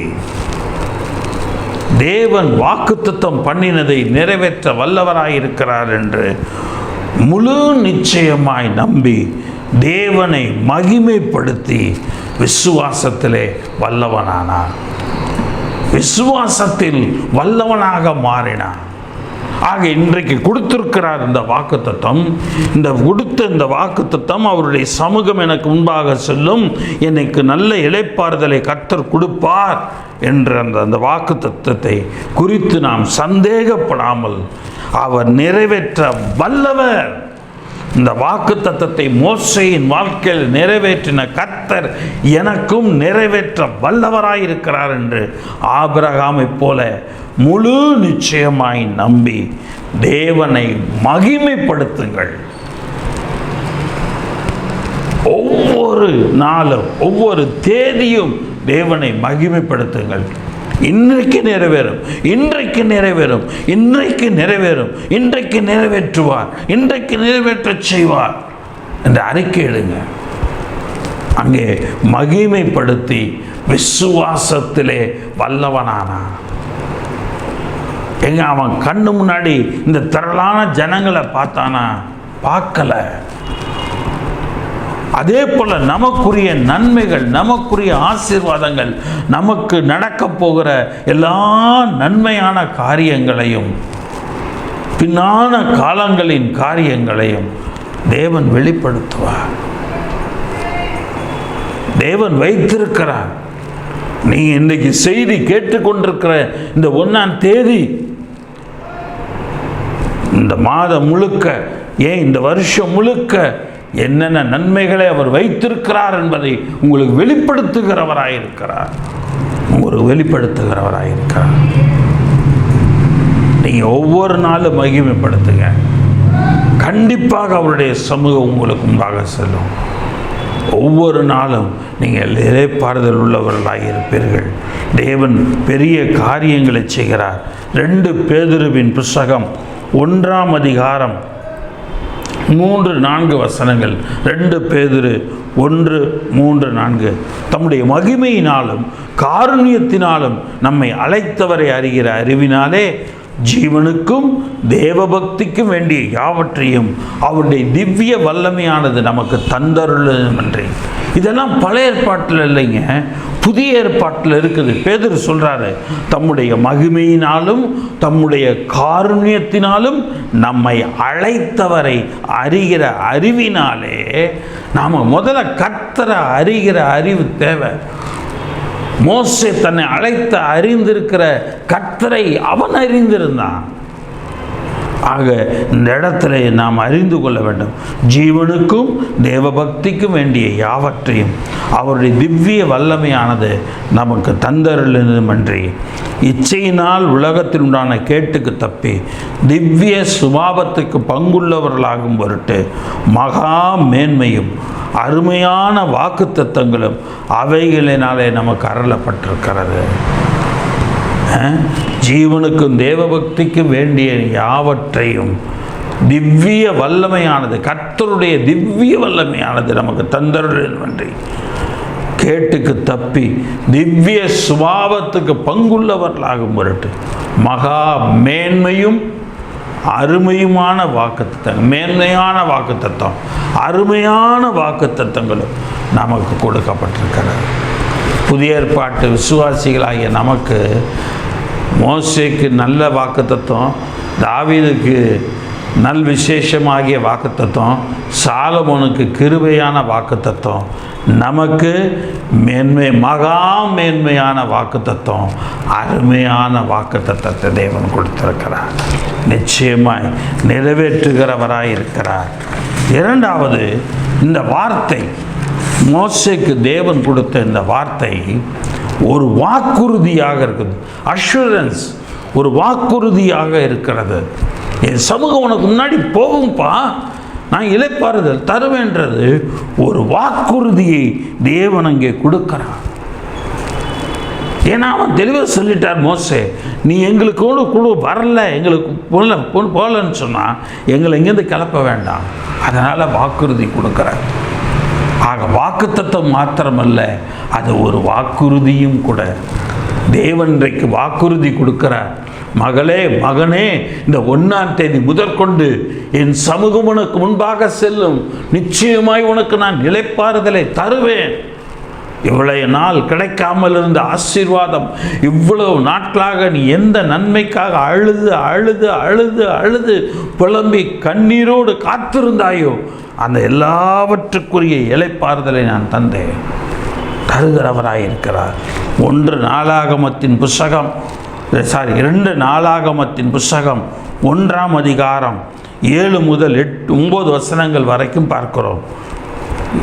தேவன் வாக்குத்தத்தம் பண்ணினதை நிறைவேற்ற வல்லவராய் இருக்கிறார் என்று முழு நிச்சயமாய் நம்பி தேவனை மகிமைப்படுத்தி விசுவாசத்திலே வல்லவனானார். விசுவாசத்தில் வல்லவனாக மாறினார். ஆக இன்றைக்கு கொடுத்திருக்கிறார் இந்த வாக்குத்தத்தம். இந்த வாக்குத்தத்தம் அவருடைய சமூகம் எனக்கு முன்பாக செல்லும், எனக்கு நல்ல இளைப்பாறுதலை கர்த்தர் கொடுப்பார் என்ற அந்த வாக்குத்தத்தத்தை குறித்து நாம் சந்தேகப்படாமல் அவர் நிறைவேற்ற வல்லவர். இந்த வாக்குத்தத்தத்தை மோசேயின் வாழ்க்கையில் நிறைவேற்றின கர்த்தர் எனக்கும் நிறைவேற்ற வல்லவராயிருக்கிறார் என்று ஆபிரகாமைப் போல முழு நிச்சயமாய் நம்பி தேவனை மகிமைப்படுத்துங்கள். ஒவ்வொரு நாளும் ஒவ்வொரு தேதியும் தேவனை மகிமைப்படுத்துங்கள். இன்றைக்கு நிறைவேறும், இன்றைக்கு நிறைவேறும், இன்றைக்கு நிறைவேறும், இன்றைக்கு நிறைவேற்றுவார், இன்றைக்கு நிறைவேற்றச் செய்வார் என்று அறிக்கையிடுங்க. அங்கே மகிமைப்படுத்தி விசுவாசத்திலே வல்லவனானான். எங்க அவன் கண்ணு முன்னாடி இந்த திரளான ஜனங்களை பார்த்தானா? பார்க்கல. அதே போல நமக்குரிய நன்மைகள், நமக்குரிய ஆசீர்வாதங்கள், நமக்கு நடக்க போகிற எல்லா நன்மையான காரியங்களையும், பின்னான காலங்களின் காரியங்களையும் தேவன் வெளிப்படுத்துவார். தேவன் வைத்திருக்கிறார். நீ இன்றைக்கு செய்தி கேட்டுக்கொண்டிருக்கிற இந்த 1ஆம் தேதி, இந்த மாதம் முழுக்க, ஏன் இந்த வருஷம் முழுக்க என்னென்ன நன்மைகளை அவர் வைத்திருக்கிறார் என்பதை உங்களுக்கு வெளிப்படுத்துகிறவராயிருக்கிறார். நீங்கள் ஒவ்வொரு நாளும் மகிமைப்படுத்துங்க. கண்டிப்பாக அவருடைய சமூகம் உங்களுக்கு முன்பாக செல்லும். ஒவ்வொரு நாளும் நீங்கள் இளைப்பாறுதல் உள்ளவர்களாக இருப்பீர்கள். தேவன் பெரிய காரியங்களை செய்கிறார். 2 பேதுருவின் புஸ்தகம் 1ஆம் அதிகாரம் 3-4 வசனங்கள். 2 பேதுரு 1:3-4. தம்முடைய மகிமையினாலும் காருண்யத்தினாலும் நம்மை அழைத்தவரை அறிகிற அறிவினாலே ஜீவனுக்கும் தேவபக்திக்கும் வேண்டிய யாவற்றையும் அவருடைய திவ்ய வல்லமையானது நமக்கு தந்தருளுமென்றே. இதெல்லாம் பழைய ஏற்பாட்டில் இல்லைங்க, புதிய ஏற்பாட்டில் இருக்குது. பேதுரு சொல்கிறாரு, தம்முடைய மகிமையினாலும் தம்முடைய காருண்யத்தினாலும் நம்மை அழைத்தவரை அறிகிற அறிவினாலே. நாம் முதல்ல கர்த்தரை அறிகிற அறிவு தேவை. மோசே தன்னை அழைத்த அறிந்திருக்கிற கர்த்தரை அவன் அறிந்திருந்தான். ஆக இந்த இடத்துல நாம் அறிந்து கொள்ள வேண்டும், ஜீவனுக்கும் தேவபக்திக்கும் வேண்டிய யாவற்றையும் அவருடைய திவ்ய வல்லமையானது நமக்கு தந்தருளுமன்றி இச்சையினால் உலகத்தில் உண்டான கேட்டுக்கு தப்பி திவ்ய சுபாவத்துக்கு பங்குள்ளவர்களாகும் பொருட்டு மகா மேன்மையும் அருமையான வாக்குத்தத்தங்களும் அவைகளினாலே நமக்கு அருளப்பட்டிருக்கிறது. ஜீவனுக்கும் தேவபக்திக்கும் வேண்டிய யாவற்றையும் திவ்ய வல்லமையானது, கர்த்தருடைய திவ்ய வல்லமையானது நமக்கு தந்தருளுமன்றி கேட்டுக்கு தப்பி திவ்ய சுபாவத்துக்கு பங்குள்ளவர்களாகும் பொருட்டு மகா மேன்மையும் அருமையுமான வாக்குத்தத்தம், மேன்மையான வாக்குத்தத்தம், அருமையான வாக்குத்தத்தங்களும் நமக்கு கொடுக்கப்பட்டிருக்கிறது. புதிய ஏற்பாட்டு விசுவாசிகளாகிய நமக்கு மோசேக்கு நல்ல வாக்குத்தத்தம், தாவீதுக்கு நல் விசேஷமாகிய வாக்குத்தத்தம், சாலமோனுக்கு கிருபையான வாக்குத்தத்தம், நமக்கு மகா மேன்மையான வாக்குத்தத்தம், அருமையான வாக்குத்தத்தத்தை தேவன் கொடுத்திருக்கிறார். நிச்சயமாய் நிறைவேற்றுகிறவராய் இருக்கிறார். இரண்டாவது, இந்த வார்த்தை மோசேக்கு தேவன் கொடுத்த இந்த வார்த்தை ஒரு வாக்குறுதியாக இருக்குது. அஷூரன்ஸ், ஒரு வாக்குறுதியாக இருக்கிறது. என் சமூகம் உனக்கு முன்னாடி போகும்பா, நான் இளைப்பாறுதல் தருவேன்றது ஒரு வாக்குறுதியை தேவன் அங்கே கொடுக்கிறார். ஏன்னா அவன் தெளிவாக சொல்லிட்டார், மோசே நீ எங்களுக்கு குழு வரல, எங்களுக்கு போகலன்னு சொன்னால் எங்களை இங்கேருந்து கிளப்ப வேண்டாம். அதனால் வாக்குறுதி கொடுக்குறார். ஆக வாக்குத்தத்தம் மாத்திரமல்ல, அது ஒரு வாக்குறுதியும் கூட. தேவன் இன்றைக்கு வாக்குறுதி கொடுக்கிறார். மகளே, மகனே, இந்த 1ஆம் தேதி முதற்கொண்டு என் சமூகம் உனக்கு முன்பாக செல்லும், நிச்சயமாய் உனக்கு நான் இளைப்பாறுதலை தருவேன். இவ்வளவு நாள் கிடைக்காமல் இருந்த ஆசீர்வாதம், இவ்வளவு நாட்களாக நீ எந்த நன்மைக்காக அழுது அழுது அழுது அழுது புலம்பி கண்ணீரோடு காத்திருந்தாயோ, அந்த எல்லாவற்றுக்குரிய இளைப்பாறுதலை நான் தந்தேன். தருகிறவராயிருக்கிறார். 2 நாளாகமத்தின் புஸ்தகம் 1ஆம் அதிகாரம் 7 முதல் 9 வசனங்கள் வரைக்கும் பார்க்கிறோம்.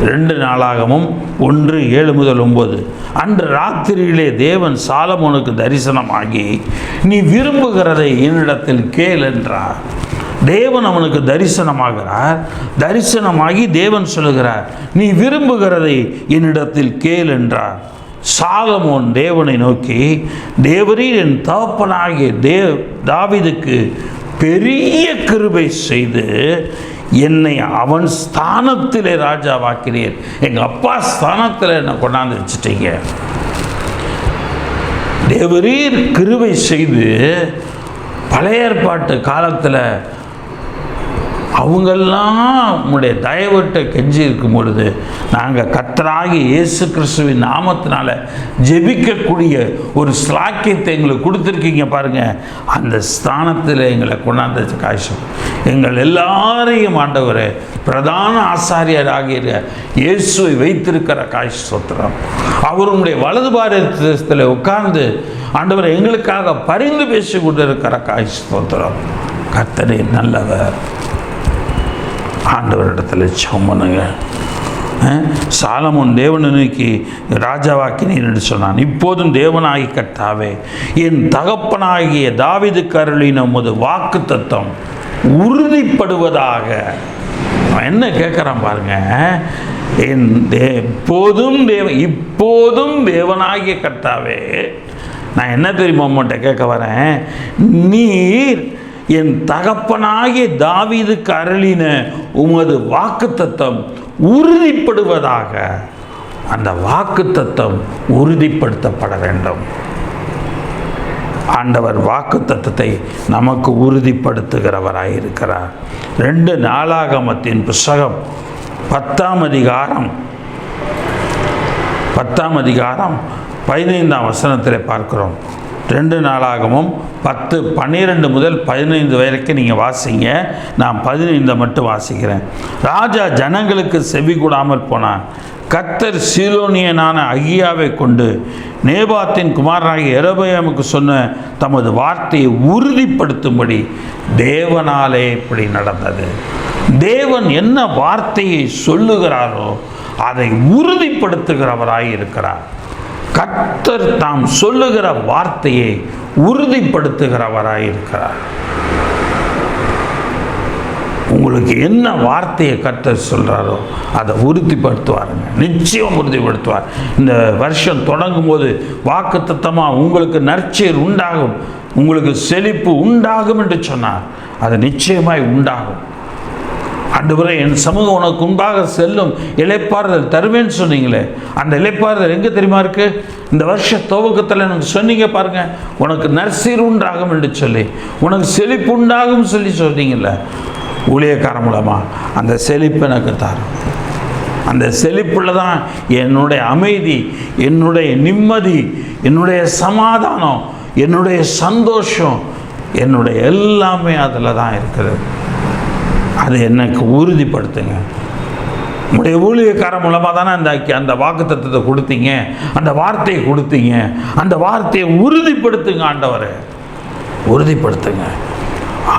2 நாளாகமும் 1, 7 முதல் 9. அன்று ராத்திரியிலே தேவன் சாலமோனுக்கு தரிசனமாகி, நீ விரும்புகிறதை என்னிடத்தில் கேள் என்றார். தேவன் அவனுக்கு தரிசனமாகிறார். தரிசனமாகி தேவன் சொல்லுகிறார், நீ விரும்புகிறதை என்னிடத்தில் கேள் என்றார். சாலமோன் தேவனை நோக்கி, தேவரீர் என் தகப்பனாகிய தாவீதுக்கு பெரிய கிருபை செய்து என்னை அவன் ஸ்தானத்திலே ராஜாவாக்கிறீர். எங்கள் அப்பா ஸ்தானத்தில் என்னை கொண்டாந்து வச்சுட்டீங்க. தேவரீர் கிருபை செய்து, பழைய ஏற்பாட்டு காலத்தில் அவங்கெல்லாம் உங்களுடைய தயவட்ட கெஞ்சி இருக்கும் பொழுது நாங்கள் கர்த்தராகி இயேசு கிறிஸ்துவின் நாமத்தினால ஜெபிக்கக்கூடிய ஒரு ஸ்லாக்கியத்தை எங்களுக்கு கொடுத்துருக்கீங்க பாருங்கள். அந்த ஸ்தானத்தில் எங்களை கொண்டாந்த காய்ச்சல் எங்கள் எல்லாரையும் ஆண்டவரை பிரதான ஆசாரியராகிய இயேசுவை வைத்திருக்கிற காய்ச்சி சோத்திரம். அவருடைய வலது பாரத்தில் உட்கார்ந்து ஆண்டவரை எங்களுக்காக பரிந்து பேசி கொண்டிருக்கிற காய்ச்சி சோத்திரம். கர்த்தரே நல்லவர். ஆண்டவரிடத்தில் ஜெபம் பண்ணுங்க. சாலமோன் தேவனை நோக்கி ராஜாவாக்கினீர் என்று சொன்னான். இப்போதும் தேவனாகி கர்த்தாவே, என் தகப்பனாகிய தாவீதுக்கு அருளின உமது வாக்குத்தத்தம் உறுதிப்படுவதாக. என்ன கேட்குறான் பாருங்க. இப்போதும் தேவனாகிய கர்த்தாவே, நான் என்ன தெரியுமா உங்கள்கிட்ட கேட்க வரேன், நீர் என் தகப்பனாகிய தாவீதுக்கு அருளின உமது வாக்குத்தத்தம் உறுதிப்படுவதாக. அந்த வாக்குத்தத்தம் உறுதிப்படுத்தப்பட வேண்டும். ஆண்டவர் வாக்குத்தத்தத்தை நமக்கு உறுதிப்படுத்துகிறவராய் இருக்கிறார். 2 நாளாகமத்தின் புஸ்தகம் 10ஆம் அதிகாரம் 15ஆம் வசனத்தில் பார்க்கிறோம். 2 நாளாகமும் 10:12 முதல் 15 வரைக்கும் நீங்கள் வாசிங்க. நான் 15 மட்டும் வாசிக்கிறேன். ராஜா ஜனங்களுக்கு செவி கூடாமல் போனான். கர்த்தர் சீலோனியனான அகியாவை கொண்டு நேபாத்தின் குமாரனாகிய யெரொபெயாமுக்கு சொன்ன தமது வார்த்தையை உறுதிப்படுத்தும்படி தேவனாலே இப்படி நடந்தது. தேவன் என்ன வார்த்தையை சொல்லுகிறாரோ அதை உறுதிப்படுத்துகிறவராய் இருக்கிறார். கர்த்தர் தாம் சொல்லுகிற வார்த்தையை உறுதிப்படுத்துகிறவராய் இருக்கிறார். உங்களுக்கு என்ன வார்த்தையை கர்த்தர் சொல்கிறாரோ அதை உறுதிப்படுத்துவாருங்க. நிச்சயம் உறுதிப்படுத்துவார். இந்த வருஷம் தொடங்கும் போது வாக்குத்தத்தமாக உங்களுக்கு நற்செய்தி உண்டாகும், உங்களுக்கு செழிப்பு உண்டாகும் என்று சொன்னார். அது நிச்சயமாய் உண்டாகும். ஆண்டவரே, என் சமூகம் உனக்கு முன்பாக செல்லும் இளைப்பாறுதல் தருவேன்னு சொன்னீங்களே, அந்த இளைப்பாறுதல் எங்கே தெரியுமா இருக்கு? இந்த வருஷ துவக்கத்தில் எனக்கு சொன்னீங்க பாருங்க, உனக்கு நற்செய்தி உண்டாகும் என்று சொல்லி, உனக்கு செழிப்பு உண்டாகும் சொல்லி சொன்னீங்கல்ல. ஊழியக்காரன் மூலமாக அந்த செழிப்பு எனக்கு தரும். அந்த செழிப்புல தான் என்னுடைய அமைதி, என்னுடைய நிம்மதி, என்னுடைய சமாதானம், என்னுடைய சந்தோஷம், என்னுடைய எல்லாமே அதில் தான் இருக்குது. அது எனக்கு உறுதிப்படுத்துங்க. உங்களுடைய ஊழியக்காரன் மூலமாக தானே அந்த வாக்குத்தத்தத்தை கொடுத்தீங்க, அந்த வார்த்தையை கொடுத்தீங்க. அந்த வார்த்தையை உறுதிப்படுத்துங்க ஆண்டவரை, உறுதிப்படுத்துங்க.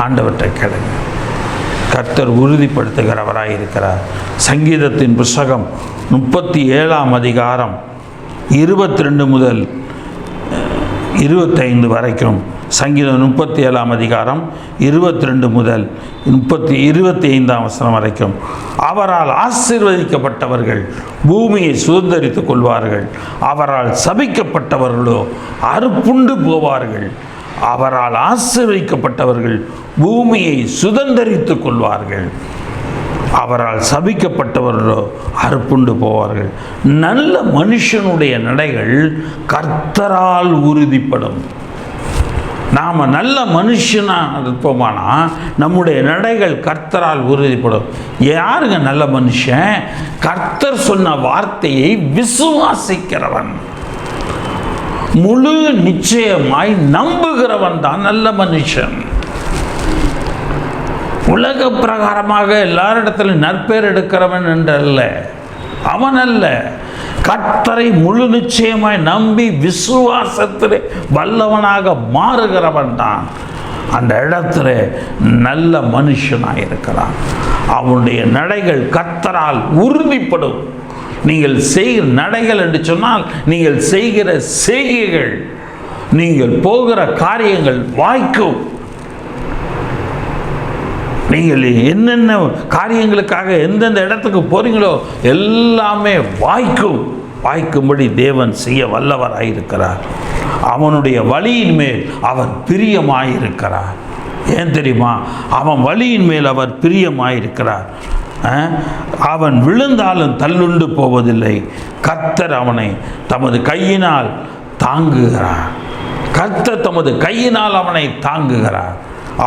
ஆண்டவர்கிட்ட கேளுங்க. கர்த்தர் உறுதிப்படுத்துகிறவராய் இருக்கிறார். சங்கீதத்தின் புஸ்தகம் 37ஆம் அதிகாரம் 22 முதல் 25 வரைக்கும். சங்கீதம் 37ஆம் அதிகாரம் 22 முதல் 25ஆம் வசனம் வரைக்கும். அவரால் ஆசீர்வதிக்கப்பட்டவர்கள் பூமியை சுதந்தரித்துக் கொள்வார்கள், அவரால் சபிக்கப்பட்டவர்களோ அறுப்புண்டு போவார்கள். அவரால் ஆசீர்வதிக்கப்பட்டவர்கள் பூமியை சுதந்தரித்துக் கொள்வார்கள், அவரால் சபிக்கப்பட்டவர்களோ அறுப்புண்டு போவார்கள். நல்ல மனுஷனுடைய நடைகள் கர்த்தரால் உறுதிப்படும். நாம் நல்ல மனுஷனாக இருப்போமானா நம்முடைய நடைகள் கர்த்தரால் உறுதிப்படும். யாருங்க நல்ல மனுஷன்? கர்த்தர் சொன்ன வார்த்தையை விசுவாசிக்கிறவன், முழு நிச்சயமாய் நம்புகிறவன் தான் நல்ல மனுஷன். உலக பிரகாரமாக எல்லாரிடத்திலும் நற்பேர் எடுக்கிறவன் என்றல்ல, அவன் அல்ல. கர்த்தரை முழு நிச்சயமாய் நம்பி விசுவாசத்திலே வல்லவனாக மாறுகிறவன் தான் அந்த இடத்துல நல்ல மனுஷனாக இருக்கிறான். அவனுடைய நடைகள் கர்த்தரால் உறுதிப்படும். நீங்கள் செய்கிற நடைகள் என்று சொன்னால் நீங்கள் செய்கிற செய்கைகள், நீங்கள் போகிற காரியங்கள் வாய்க்கும். நீங்கள் என்னென்ன காரியங்களுக்காக எந்தெந்த இடத்துக்கு போறீங்களோ எல்லாமே வாய்க்கும்படி தேவன் செய்ய வல்லவராயிருக்கிறார். அவனுடைய வழியின் மேல் அவர் பிரியமாயிருக்கிறார். ஏன் தெரியுமா? அவன் வழியின் மேல் அவர் பிரியமாயிருக்கிறார். அவன் விழுந்தாலும் தள்ளுண்டு போவதில்லை. கர்த்தர் அவனை தமது கையினால் தாங்குகிறார். கர்த்தர் தமது கையினால் அவனை தாங்குகிறார்.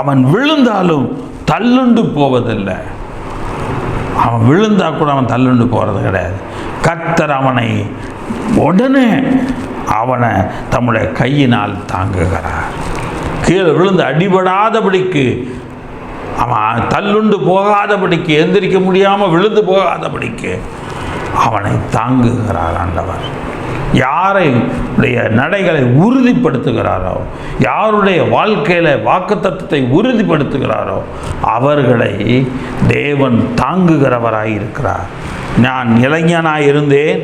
அவன் விழுந்தாலும் தள்ளுண்டு போவதில்லை. அவன் விழுந்தா கூட அவன் தள்ளுண்டு போகிறது கிடையாது. கர்த்தர் அவனை உடனே அவனை தம்முடைய கையினால் தாங்குகிறார். கீழே விழுந்து அடிபடாதபடிக்கு, அவன் தள்ளுண்டு போகாதபடிக்கு, எந்திரிக்க முடியாமல் விழுந்து போகாதபடிக்கு அவனை தாங்குகிறார் ஆண்டவர். யாருடைய நடைகளை உறுதிப்படுத்துகிறாரோ, யாருடைய வாழ்க்கையில் வாக்குத்தத்தத்தை உறுதிப்படுத்துகிறாரோ அவர்களை தேவன் தாங்குகிறவராயிருக்கிறார். நான் இளைஞனாய் இருந்தேன்,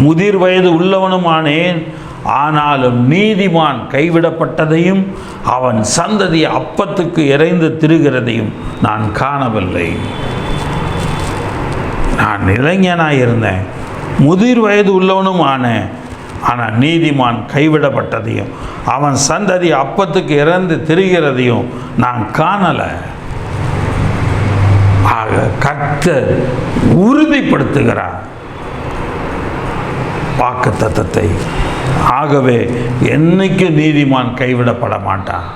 முதிர் வயது உள்ளவனுமானேன், ஆனாலும் நீதிமான் கைவிடப்பட்டதையும் அவன் சந்ததி அப்பத்துக்கு இறைந்து திரிகிறதையும் நான் காணவில்லை. நான் இளைஞனாக இருந்தேன், முதிர் வயது உள்ளவனும் ஆனேன், ஆனால் நீதிமான் கைவிடப்பட்டதையும் அவன் சந்ததி அப்பத்துக்கு இறந்து திரிகிறதையும் நான் காணலை. ஆக கர்த்தர் உறுதிப்படுத்துகிறார் வாக்குத்தத்தத்தை. ஆகவே என்னைக்கு நீதிமான் கைவிடப்பட மாட்டான்.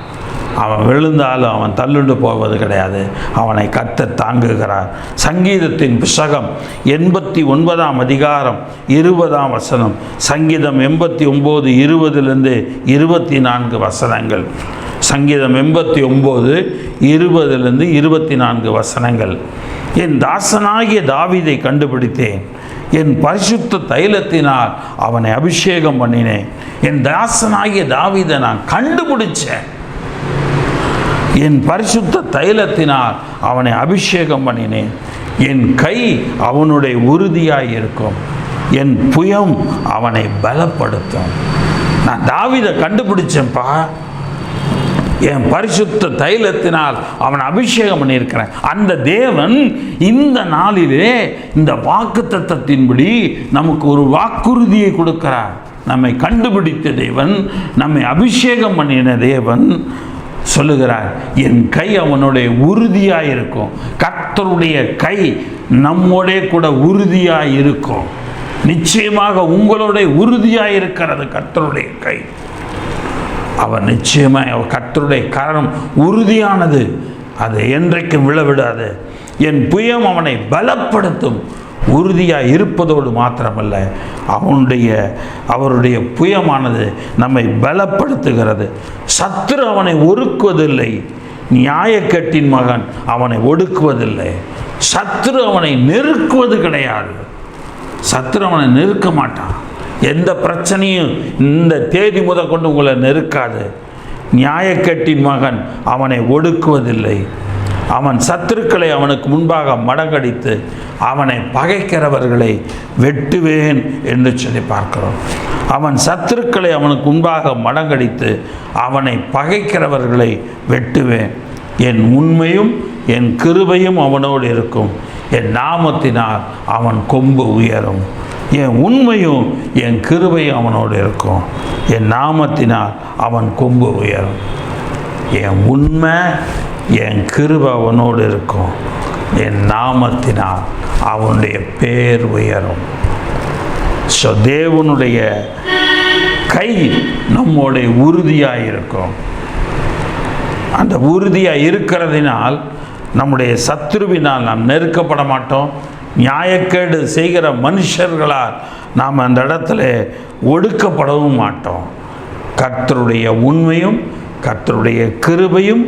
அவன் விழுந்தாலும் அவன் தள்ளுண்டு போவது கிடையாது. அவனை கர்த்தர் தாங்குகிறார். சங்கீதத்தின் புஸ்தகம் 89 அதிகாரம் 20 வசனம். சங்கீதம் 89 20 24 வசனங்கள். சங்கீதம் 89 20 24 வசனங்கள். என் தாசனாகிய தாவீதை கண்டுபிடித்தேன், என் பரிசுத்த தைலத்தினால் அவனை அபிஷேகம் பண்ணினேன். என் தாசனாகிய தாவீதை நான் கண்டுபிடிச்சேன், என் பரிசுத்த தைலத்தினால் அவனை அபிஷேகம் பண்ணினேன். என் கை அவனுடைய உறுதியாய் இருக்கும், என் புயம் அவனை பலப்படுத்தும். நான் தாவீதை கண்டுபிடிச்சேன்ப்பா, என் பரிசுத்த தைலத்தினால் அவன் அபிஷேகம் பண்ணியிருக்கிறேன். அந்த தேவன் இந்த நாளிலே இந்த வாக்குத்தத்தத்தின்படி நமக்கு ஒரு வாக்குறுதியை கொடுக்கிறார். நம்மை கண்டுபிடித்த தேவன், நம்மை அபிஷேகம் பண்ணின தேவன் சொல்லுகிறார், என் கை அவனுடைய உறுதியாக இருக்கும். கர்த்தருடைய கை நம்மோடைய கூட உறுதியாக இருக்கும். நிச்சயமாக உங்களுடைய உறுதியாக இருக்கிறது கர்த்தருடைய கை. அவர் நிச்சயமாக கர்த்தருடைய கரம் உறுதியானது, அது என்றைக்கும் விழவிடாது. என் புயம் அவனை பலப்படுத்தும். உறுதியாக இருப்பதோடு மாத்திரமல்ல, அவருடைய புயமானது நம்மை பலப்படுத்துகிறது. சத்துரு அவனை ஒடுக்குவதில்லை, நியாயக்கட்டின் மகன் அவனை ஒடுக்குவதில்லை. சத்துரு அவனை நெருக்குவது கிடையாது. சத்துரு அவனை நெருக்க மாட்டான். எந்த பிரச்சனையும் இந்த தேதி முதல் கொண்டு உங்களை நெருக்காது. நியாயக்கட்டின் மகன் அவனை ஒடுக்குவதில்லை. அவன் சத்துருக்களை அவனுக்கு முன்பாக மடங்கடித்து அவனை பகைக்கிறவர்களை வெட்டுவேன் என்று சொல்லி பார்க்கிறோம். அவன் சத்துருக்களை அவனுக்கு முன்பாக மடங்கடித்து அவனை பகைக்கிறவர்களை வெட்டுவேன். என் உண்மையும் என் கிருபையும் அவனோடு இருக்கும். என் நாமத்தினால் அவன் கொம்பு உயரும். என் உண்மையும் என் கிருபையும் அவனோடு இருக்கும். என் நாமத்தினால் அவன் கொம்பு உயரும். என் உண்மை என் கிருபை அவனோடு இருக்கும். என் நாமத்தினால் அவனுடைய பேர் உயரும். ஸோ தேவனுடைய கை நம்முடைய உறுதியாக இருக்கும். அந்த உறுதியாக இருக்கிறதினால் நம்முடைய சத்துருவினால் நாம் நெருக்கப்பட மாட்டோம். நியாயக்கேடு செய்கிற மனுஷர்களால் நாம் அந்த இடத்துல ஒடுக்கப்படவும் மாட்டோம். கர்த்தருடைய உண்மையும் கர்த்தருடைய கிருபையும்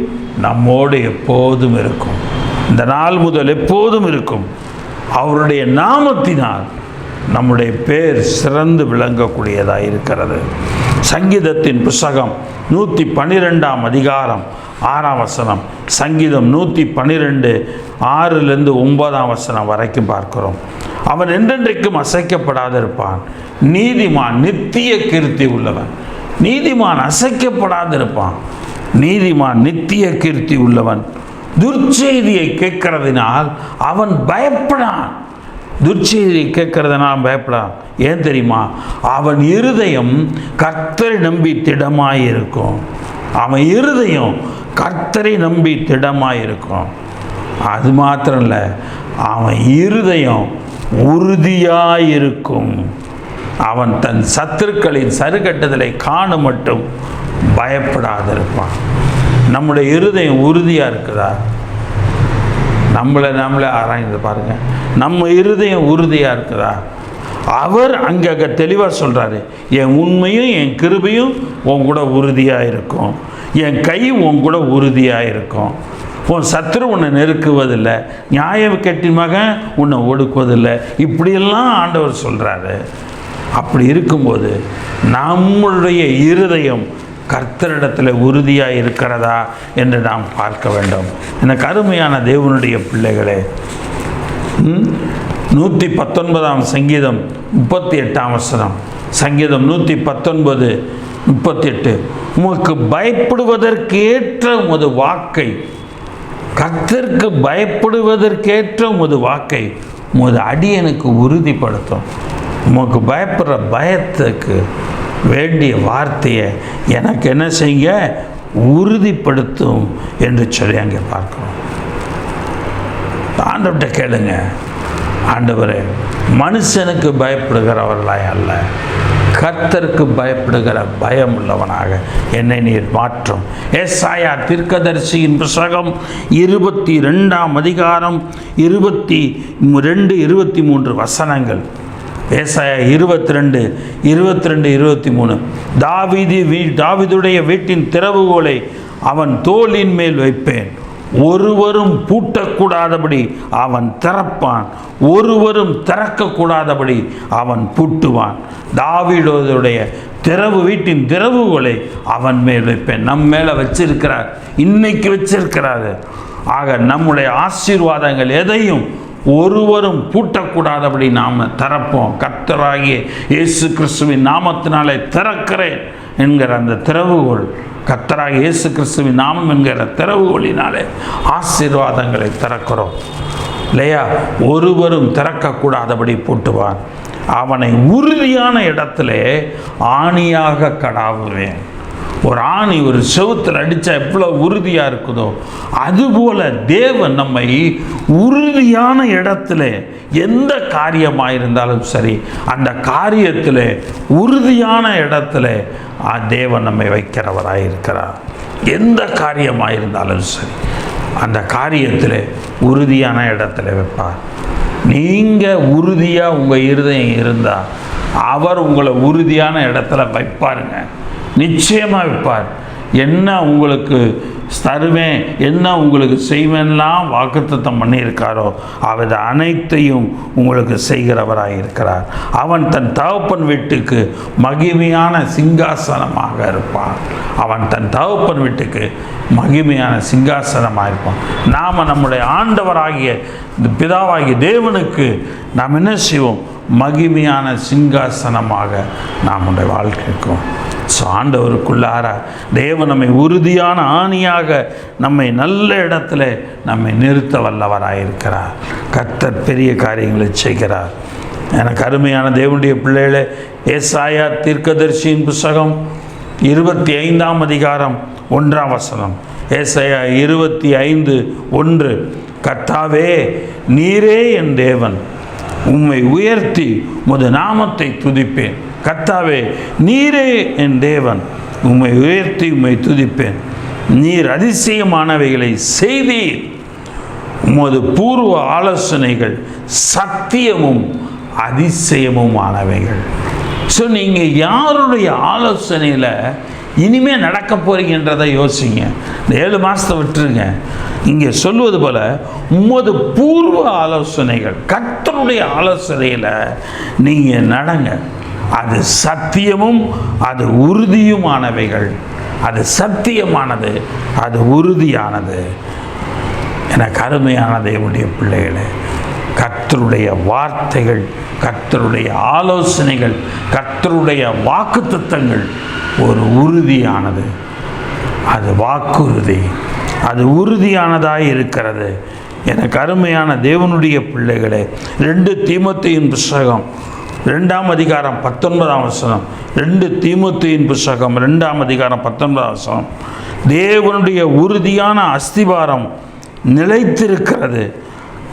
நம்மோடு எப்போதும் இருக்கும். இந்த நாள் முதல் எப்போதும் இருக்கும். அவருடைய நாமத்தினால் நம்முடைய பேர் சிறந்து விளங்கக்கூடியதாக இருக்கிறது. சங்கீதத்தின் புஸ்தகம் 112 அதிகாரம் 6 வசனம். சங்கீதம் 112 6-9 வசனம் வரைக்கும் பார்க்கிறோம். அவன் என்றென்றைக்கும் அசைக்கப்படாதிருப்பான். நீதிமான் நித்திய கீர்த்தி உள்ளவன். நீதிமான் அசைக்கப்படாதிருப்பான். நீதிமான் நித்திய கீர்த்தி உள்ளவன். துர்ச்செய்தியை கேட்கிறதுனால் அவன் பயப்படான். துர்ச்செய்தியை கேட்கறதுனால் பயப்படான். ஏன் தெரியுமா? அவன் இருதயம் கர்த்தரை நம்பி திடமாயிருக்கும். அவன் இருதயம் கர்த்தரை நம்பி திடமாயிருக்கும். அது மாத்திரம் இல்லை, அவன் இருதயம் உறுதியாயிருக்கும். அவன் தன் சத்துருக்களின் சருகட்டுதலை காண மட்டும் பயப்படாதிருப்பான். நம்முடைய இருதயம் உறுதியாக இருக்குதா? நம்மளே ஆராய்ந்து பாருங்கள். நம்ம இருதயம் உறுதியாக இருக்குதா? அவர் அங்கே தெளிவாக சொல்கிறாரு, என் உண்மையும் என் கிருபையும் உன் கூட உறுதியாக இருக்கும். என் கை உன் கூட உறுதியாக இருக்கும். உன் சத்துரு உன்னை நெருக்குவதில்லை. நியாயம் கட்டின் மகன் உன்னை ஒடுக்குவதில்லை. இப்படியெல்லாம் ஆண்டவர் சொல்கிறாரு. அப்படி இருக்கும்போது நம்முடைய இருதயம் கர்த்தரிடத்தில் உறுதியாக இருக்கிறதா என்று நாம் பார்க்க வேண்டும். எனக்கு அருமையான தேவனுடைய பிள்ளைகளே, 119 சங்கீதம் 38 வசனம். சங்கீதம் 119 38. உமக்கு பயப்படுவதற்கேற்ற உமது வாக்கை, கர்த்தருக்கு பயப்படுவதற்கேற்ற உமது வாக்கை உமது அடியனுக்கு உறுதிப்படுத்தும். உமக்கு பயப்படுற பயத்துக்கு வேண்டிய வார்த்தையை எனக்கு என்ன செய்யுங்க, உறுதிப்படுத்தும் என்று சொல்லி அங்கே பார்க்கிறோம். ஆண்டவர்கிட்ட கேளுங்க, ஆண்டவரே மனுஷனுக்கு பயப்படுகிறவர்களாய் அல்ல, கர்த்தருக்கு பயப்படுகிற பயம் உள்ளவனாக என்னை நீர் மாற்றும். ஏசாயா தீர்க்கதரிசியின் புத்தகம் 22ஆம் அதிகாரம் 22, 23 வசனங்கள். ஏசாயா 22, 23. தாவீதுடைய வீட்டின் திறவுகோலை அவன் தோளின் மேல் வைப்பேன், ஒருவரும் பூட்டக்கூடாதபடி அவன் திறப்பான், ஒருவரும் திறக்கக்கூடாதபடி அவன் பூட்டுவான். தாவீதுடைய வீட்டின் திறவுகோலை அவன் மேல் வைப்பேன். நம்ம மேலே வச்சிருக்கிறார், இன்னைக்கு வச்சிருக்கிறாரு. ஆக நம்முடைய ஆசீர்வாதங்கள் எதையும் ஒருவரும் பூட்டக்கூடாதபடி நாம் திறப்போம். கர்த்தராகிய இயேசு கிறிஸ்துவின் நாமத்தினாலே திறக்கிறேன் என்கிற அந்த திறவுகோல், கர்த்தராகிய இயேசு கிறிஸ்துவின் நாமம் என்கிற திறவுகோலினாலே ஆசீர்வாதங்களை திறக்கிறோம் இல்லையா? ஒருவரும் திறக்கக்கூடாதபடி பூட்டுவான். அவனை உறுதியான இடத்துல ஆணியாக கடாவுவேன். ஒரு ஆணி ஒரு செவுத்தில் அடித்தா எவ்வளோ உறுதியாக இருக்குதோ, அதுபோல் தேவன் நம்மை உறுதியான இடத்துல எந்த காரியமாக இருந்தாலும் சரி, அந்த காரியத்தில் உறுதியான இடத்துல தேவன் நம்மை வைக்கிறவராக இருக்கிறார். எந்த காரியமாக இருந்தாலும் சரி, அந்த காரியத்தில் உறுதியான இடத்துல வைப்பார். நீங்கள் உறுதியாக உங்கள் இருதயம் இருந்தால் அவர் உங்களை உறுதியான இடத்துல வைப்பாருங்க, நிச்சயமாக வைப்பார். என்ன உங்களுக்கு தருவேன், என்ன உங்களுக்கு செய்வேன்லாம் வாக்குத்தத்தம் பண்ணியிருக்காரோ அவர் அனைத்தையும் உங்களுக்கு செய்கிறவராக இருக்கிறார். அவன் தன் தகப்பன் வீட்டுக்கு மகிமையான சிங்காசனமாக இருப்பான். அவன் தன் தகப்பன் வீட்டுக்கு மகிமையான சிங்காசனமாக இருப்பான். நாம் நம்முடைய ஆண்டவராகிய பிதாவாகிய தேவனுக்கு நாம் என்ன செய்வோம்? மகிமையான சிங்காசனமாக நம்முடைய வாழ்க்கைக்கும். ஸோ ஆண்டவருக்குள்ளார தேவன் நம்மை உறுதியான ஆணியாக நம்மை நல்ல இடத்துல நம்மை நிறுத்த வல்லவராயிருக்கிறார். கர்த்தர் பெரிய காரியங்களை செய்கிறார். எனக்கு அருமையான தேவனுடைய பிள்ளைகளே, ஏசாயா தீர்க்கதரிசியின் புத்தகம் 25ஆம் அதிகாரம் 1ஆம் வசனம். ஏசாயா 25:1. கர்த்தாவே, நீரே என் தேவன், உம்மை உயர்த்தி உமது நாமத்தை துதிப்பேன். கர்த்தாவே, நீரே என் தேவன், உம்மை உயர்த்தி உம்மை துதிப்பேன். நீர் அதிசயமானவைகளை செய்தீர், உமது பூர்வ ஆலோசனைகள் சத்தியமும் அதிசயமுமானவைகள். ஸோ நீங்கள் யாருடைய ஆலோசனையில் இனிமேல் நடக்க போறீங்கன்றதை யோசிங்க. இந்த 7 மாதத்தை விட்டுருங்க. இங்கே சொல்வது போல உமது பூர்வ ஆலோசனைகள், கர்த்தருடைய ஆலோசனையில் நீங்கள் நடங்க. அது சத்தியமும் அது உறுதியுமானவைகள். அது சத்தியமானது, அது உறுதியானது. எனக்கு அருமையான தேவனுடைய பிள்ளைகளே, கர்த்தருடைய வார்த்தைகள், கர்த்தருடைய ஆலோசனைகள், கர்த்தருடைய வாக்குத்தத்தங்கள் ஒரு உறுதியானது. அது வாக்குறுதி, அது உறுதியானதாக இருக்கிறது. எனக்கு அருமையான தேவனுடைய பிள்ளைகளே, 2 தீமோத்தேயுவின் புத்தகம் 2ஆம் அதிகாரம் 19ஆம் வசனம். 2 தீமோத்தேயுவின் புத்தகம் 2ஆம் அதிகாரம் 19ஆம் வசனம். தேவனுடைய உறுதியான அஸ்திபாரம் நிலைத்திருக்கிறது.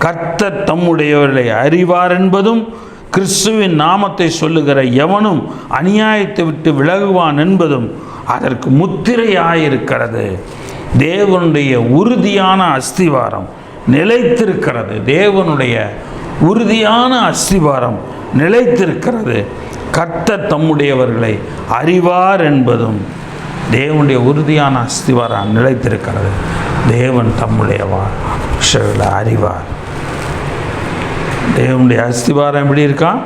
கர்த்தர் தம்முடையவர்களை அறிவார் என்பதும், கிறிஸ்துவின் நாமத்தை சொல்லுகிற எவனும் அநியாயத்தை விட்டு விலகுவான் என்பதும் அதற்கு முத்திரையாயிருக்கிறது. தேவனுடைய உறுதியான அஸ்திவாரம் நிலைத்திருக்கிறது. தேவனுடைய உறுதியான அஸ்திவாரம் நிலைத்திருக்கிறது. கர்த்தர் தம்முடையவர்களை அறிவார் என்பதும், தேவனுடைய உறுதியான அஸ்திவாரம் நிலைத்திருக்கிறது. தேவன் தம்முடைய அறிவார். தேவனுடைய அஸ்திவாரம் எப்படி இருக்கான்?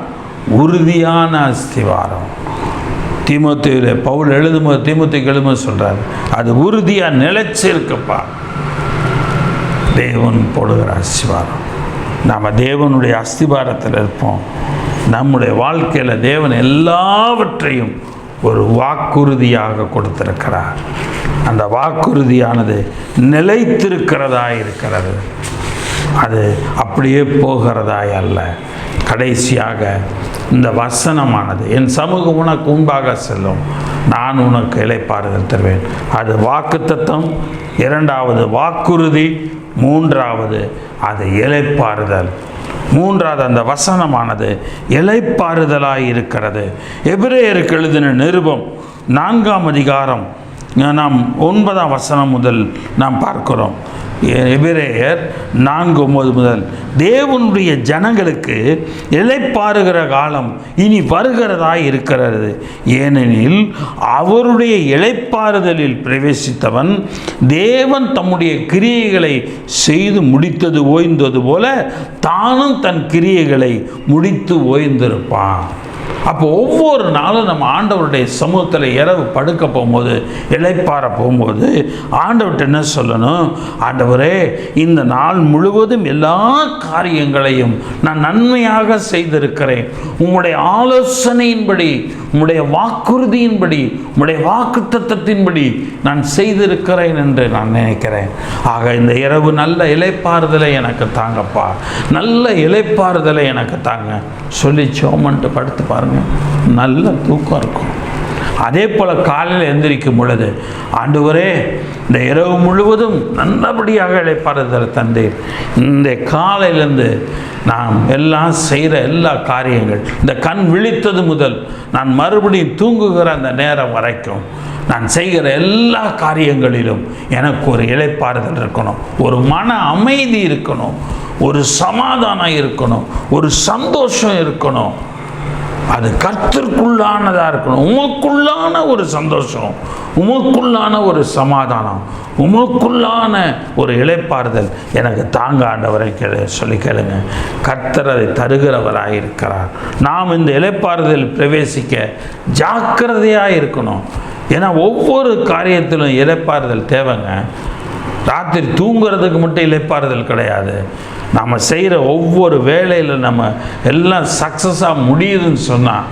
உறுதியான அஸ்திவாரம். தீமோத்தேயுவிலே பவுல் எழுதும்போது, தீமோத்தேயுக்கு எழுதும்போது சொல்கிறார், அது உறுதியாக நிலைச்சிருக்கப்பா. தேவன் போடுகிற அஸ்திவாரம். நாம் தேவனுடைய அஸ்திவாரத்தில் இருப்போம். நம்முடைய வாழ்க்கையில் தேவன் எல்லாவற்றையும் ஒரு வாக்குறுதியாக கொடுத்திருக்கிறார். அந்த வாக்குறுதியானது நிலைத்திருக்கிறதா இருக்கிறது. அது அப்படியே போகிறதாய் அல்ல. கடைசியாக இந்த வசனமானது, என் சமூகம் உனக்கு முன்பாக செல்லும், நான் உனக்கு இளைப்பாறுதல் தருவேன். அது வாக்குத்தத்தம், இரண்டாவது வாக்குறுதி, மூன்றாவது அது இளைப்பாறுதல். மூன்றாவது அந்த வசனமானது இளைப்பாறுதலாய் இருக்கிறது. எபிரேயருக்கு எழுதின நிருபம் 4ஆம் அதிகாரம் நாம் 9ஆம் வசனம் முதல் நாம் பார்க்கிறோம். எபிரேயர் 4:9 முதல், தேவனுடைய ஜனங்களுக்கு இளைப்பாறுகிற காலம் இனி வருகிறதாய் இருக்கிறது. ஏனெனில் அவருடைய இளைப்பாறுதலில் பிரவேசித்தவன் தேவன் தம்முடைய கிரியைகளை செய்து முடித்தது ஓய்ந்தது போல தானும் தன் கிரியைகளை முடித்து ஓய்ந்திருப்பான். அப்போ ஒவ்வொரு நாளும் நம்ம ஆண்டவருடைய சமூகத்தில் இரவு படுக்க போகும்போது, இளைப்பாற போகும்போது ஆண்டவர்கிட்ட என்ன சொல்லணும்? ஆண்டவரே, இந்த நாள் முழுவதும் எல்லா காரியங்களையும் நான் நன்மையாக செய்திருக்கிறேன். உம்முடைய ஆலோசனையின்படி, உம்முடைய வாக்குறுதியின்படி, உம்முடைய வாக்குத்தத்தத்தின்படி நான் செய்திருக்கிறேன் என்று நான் நினைக்கிறேன். ஆக இந்த இரவு நல்ல இளைப்பாறுதலை எனக்கு தாங்கப்பா, நல்ல இளைப்பாறுதலை எனக்கு தாங்க சொல்லி சோமன்ட்டு படுத்து பாருங்க, நல்ல தூக்கம் இருக்கும். அதே போல் காலையில் எந்திரிக்கும் பொழுது, ஆண்டவரே, இந்த இரவு முழுவதும் நல்லபடியாக இளைப்பாறுதல் தந்தேன். இந்த காலையிலேருந்து நான் எல்லாம் செய்கிற எல்லா காரியங்கள், இந்த கண் விழித்தது முதல் நான் மறுபடியும் தூங்குகிற அந்த நேரம் வரைக்கும் நான் செய்கிற எல்லா காரியங்களிலும் எனக்கு ஒரு இளைப்பாறுதல் இருக்கணும், ஒரு மன அமைதி இருக்கணும், ஒரு சமாதானம் இருக்கணும், ஒரு சந்தோஷம் இருக்கணும். அது கர்த்தருக்குள்ளானதாக இருக்கணும். உமக்குள்ளான ஒரு சந்தோஷம், உமக்குள்ளான ஒரு சமாதானம், உமக்குள்ளான ஒரு இளைப்பாறுதல் எனக்கு தாங்க ஆண்டவரை சொல்லி கேளுங்க. கர்த்தர் அதை தருகிறவராக இருக்கிறார். நாம் இந்த இளைப்பாறுதல் பிரவேசிக்க ஜாக்கிரதையாக இருக்கணும். ஏன்னா ஒவ்வொரு காரியத்திலும் இளைப்பாறுதல் தேவைங்க. ராத்திரி தூங்குறதுக்கு மட்டும் இளைப்பாறுதல் கிடையாது. நம்ம செய்கிற ஒவ்வொரு வேலையில் நம்ம எல்லாம் சக்ஸஸாக முடியுதுன்னு சொன்னால்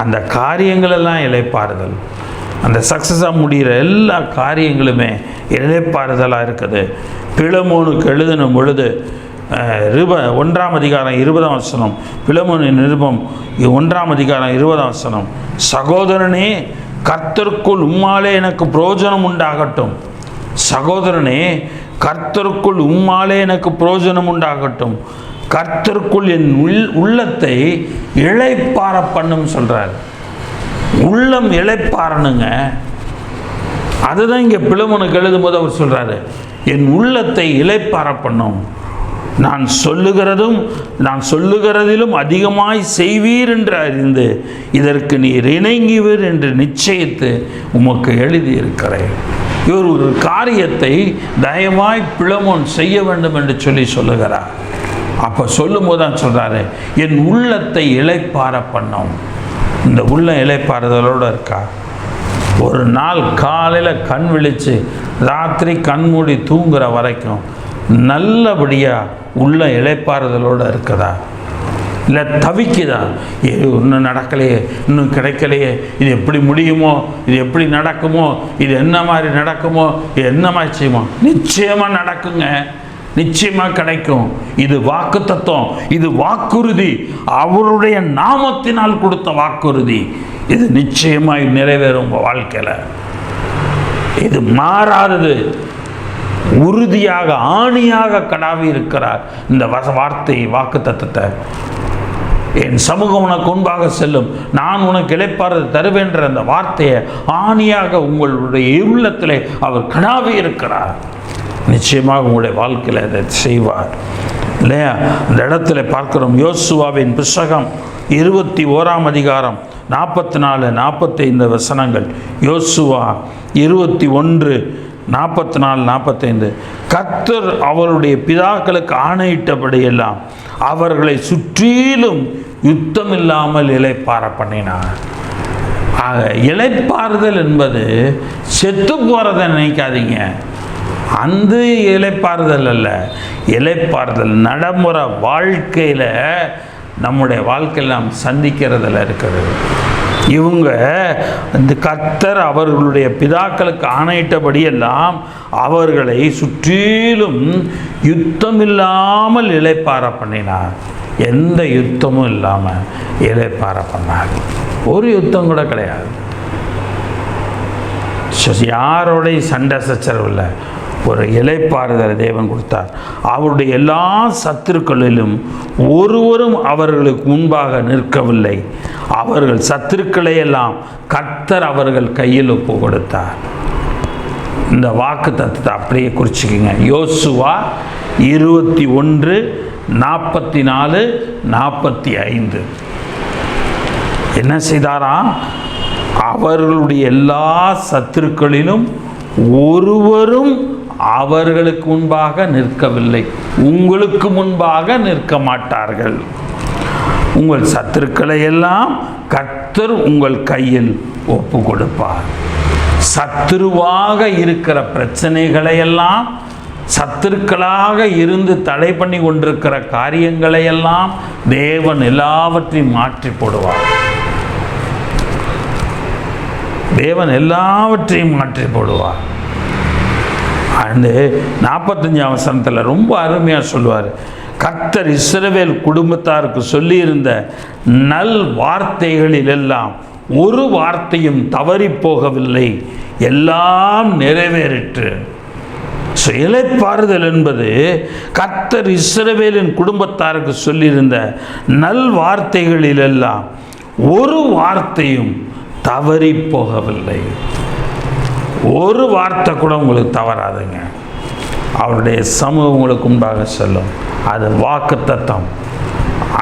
அந்த காரியங்களெல்லாம் இளைப்பாறுதல். அந்த சக்ஸஸாக முடிகிற எல்லா காரியங்களுமே இளைப்பாறுதலாக இருக்குது. பிலமோனுக்கு எழுதின பொழுது 1ஆம் அதிகாரம் 20ஆம் வசனம், பிலமோனின் நிருபம் 1ஆம் அதிகாரம் 20ஆம் வசனம், சகோதரனே, கர்த்தருக்குள் உம்மாலே எனக்கு பிரயோஜனம் உண்டாகட்டும். சகோதரனே, கர்த்தருக்குள் உம்மாலே எனக்கு பிரயோஜனம் உண்டாகட்டும். கர்த்தருக்குள் என் உள்ளத்தை இளைப்பாற பண்ணும் சொல்றார். உள்ளம் இளைப்பாறணுங்க. அதுதான் இங்கே பிலமோனுக்கு எழுதும் போது அவர் சொல்றாரு, என் உள்ளத்தை இளைப்பாற பண்ணும். நான் சொல்லுகிறதிலும் அதிகமாய் செய்வீர் என்று அறிந்து இதற்கு நீர் இணங்குவீர் என்று நிச்சயித்து உமக்கு எழுதியிருக்கிறேன். இவர் ஒரு காரியத்தை தயவாய் பிலமோன் செய்ய வேண்டும் என்று சொல்லுகிறார். அப்போ சொல்லும் போது தான் சொல்கிறாரு, என் உள்ளத்தை இளைப்பாற பண்ணும். இந்த உள்ள இளைப்பாறுதலோடு இருக்கா? ஒரு நாள் காலையில் கண் விழித்து ராத்திரி கண் மூடி தூங்குற வரைக்கும் நல்லபடியாக உள்ள இளைப்பாறுதலோடு இருக்குதா? இல்லை தவிக்குதா? இன்னும் நடக்கலையே, இன்னும் கிடைக்கலையே, இது எப்படி முடியுமோ, இது எப்படி நடக்குமோ, இது என்ன மாதிரி நடக்குமோ, இது என்ன மாதிரி செய்யுமோ? நிச்சயமாக நடக்குங்க, நிச்சயமாக கிடைக்கும். இது வாக்குத்தத்தம், இது வாக்குறுதி, அவருடைய நாமத்தினால் கொடுத்த வாக்குறுதி. இது நிச்சயமாக நிறைவேறும் உங்கள் வாழ்க்கையில். இது மாறாதது. உறுதியாக ஆணியாக கடாவி இருக்கிறார் இந்த வார்த்தை, வாக்குத்தத்தத்தை. என் சமூகம் உனக்கு முன்பாக செல்லும், நான் உனக்கு இளைப்பாறுதல் தருவேன்ற அந்த வார்த்தையை ஆணியாக உங்களுடைய உள்ளத்திலே அவர் கடாவி இருக்கிறார். நிச்சயமாக உங்களுடைய வாழ்க்கையில் அதை செய்வார் இல்லையா? இந்த இடத்துல பார்க்கிறோம். யோசுவாவின் புஸ்தகம் 21ஆம் அதிகாரம் 44-45 வசனங்கள். யோசுவா 21:44-45. கர்த்தர் அவருடைய பிதாக்களுக்கு ஆணையிட்டபடியெல்லாம் அவர்களை சுற்றிலும் யுத்தம் இல்லாமல் இளைப்பாற பண்ணினார். ஆக இளைப்பாறுதல் என்பது செத்து போகிறத நினைக்காதீங்க. அந்த இளைப்பாறுதல் அல்ல. இளைப்பாறுதல் நடைமுறை வாழ்க்கையில், நம்முடைய வாழ்க்கையில் நாம் சந்திக்கிறதில் இருக்கிறது. இவங்க இந்த கர்த்தர் அவர்களுடைய பிதாக்களுக்கு ஆணையிட்டபடியெல்லாம் அவர்களை சுற்றிலும் யுத்தம் இல்லாமல் இளைப்பாற பண்ணினார். எந்த யுத்தமும் இல்லாமல் இளைப்பாற பண்ணார். ஒரு யுத்தம் கூட கிடையாது. யாரோடைய சண்டை சச்சரவு இல்லை. ஒரு இளைப்பாறுதலை தேவன் கொடுத்தார். அவருடைய எல்லா சத்துருக்களிலும் ஒருவரும் அவர்களுக்கு முன்பாக நிற்கவில்லை. அவர்கள் சத்துருக்களை எல்லாம் கர்த்தர் அவர்கள் கையில் ஒப்பு கொடுத்தார். இந்த வாக்கு தத்துவத்தை அப்படியே குறிச்சிக்கிங்க. யோசுவா 21, 44, 45. என்ன செய்தாராம்? அவர்களுடைய எல்லா சத்துருக்களிலும் ஒருவரும் அவர்களுக்கு முன்பாக நிற்கவில்லை. உங்களுக்கு முன்பாக நிற்க மாட்டார்கள். உங்கள் சத்துருக்களை எல்லாம் கர்த்தர் உங்கள் கையில் ஒப்பு கொடுப்பார். சத்துருவாக இருக்கிற பிரச்சனைகளை எல்லாம், சத்துருக்களாக இருந்து தடை பண்ணி கொண்டிருக்கிற காரியங்களை எல்லாம் தேவன் எல்லாவற்றையும் மாற்றி போடுவார். தேவன் எல்லாவற்றையும் மாற்றி போடுவார். அண்டு 45ஆம் வசனத்தில் ரொம்ப அருமையாக சொல்லுவார். கர்த்தர் இஸ்ரவேல் குடும்பத்தாருக்கு சொல்லியிருந்த நல் வார்த்தைகளில் எல்லாம் ஒரு வார்த்தையும் தவறி போகவில்லை, எல்லாம் நிறைவேறிற்று. இளைப்பாறுதல் என்பது கர்த்தர் இஸ்ரவேலின் குடும்பத்தாருக்கு சொல்லியிருந்த நல் வார்த்தைகளில் எல்லாம் ஒரு வார்த்தையும் தவறி போகவில்லை. ஒரு வார்த்தை கூட உங்களுக்கு தவறாதுங்க. அவருடைய சமூகம் உங்களுக்கு உண்டாக சொல்லும். அது வாக்கு தத்தம்,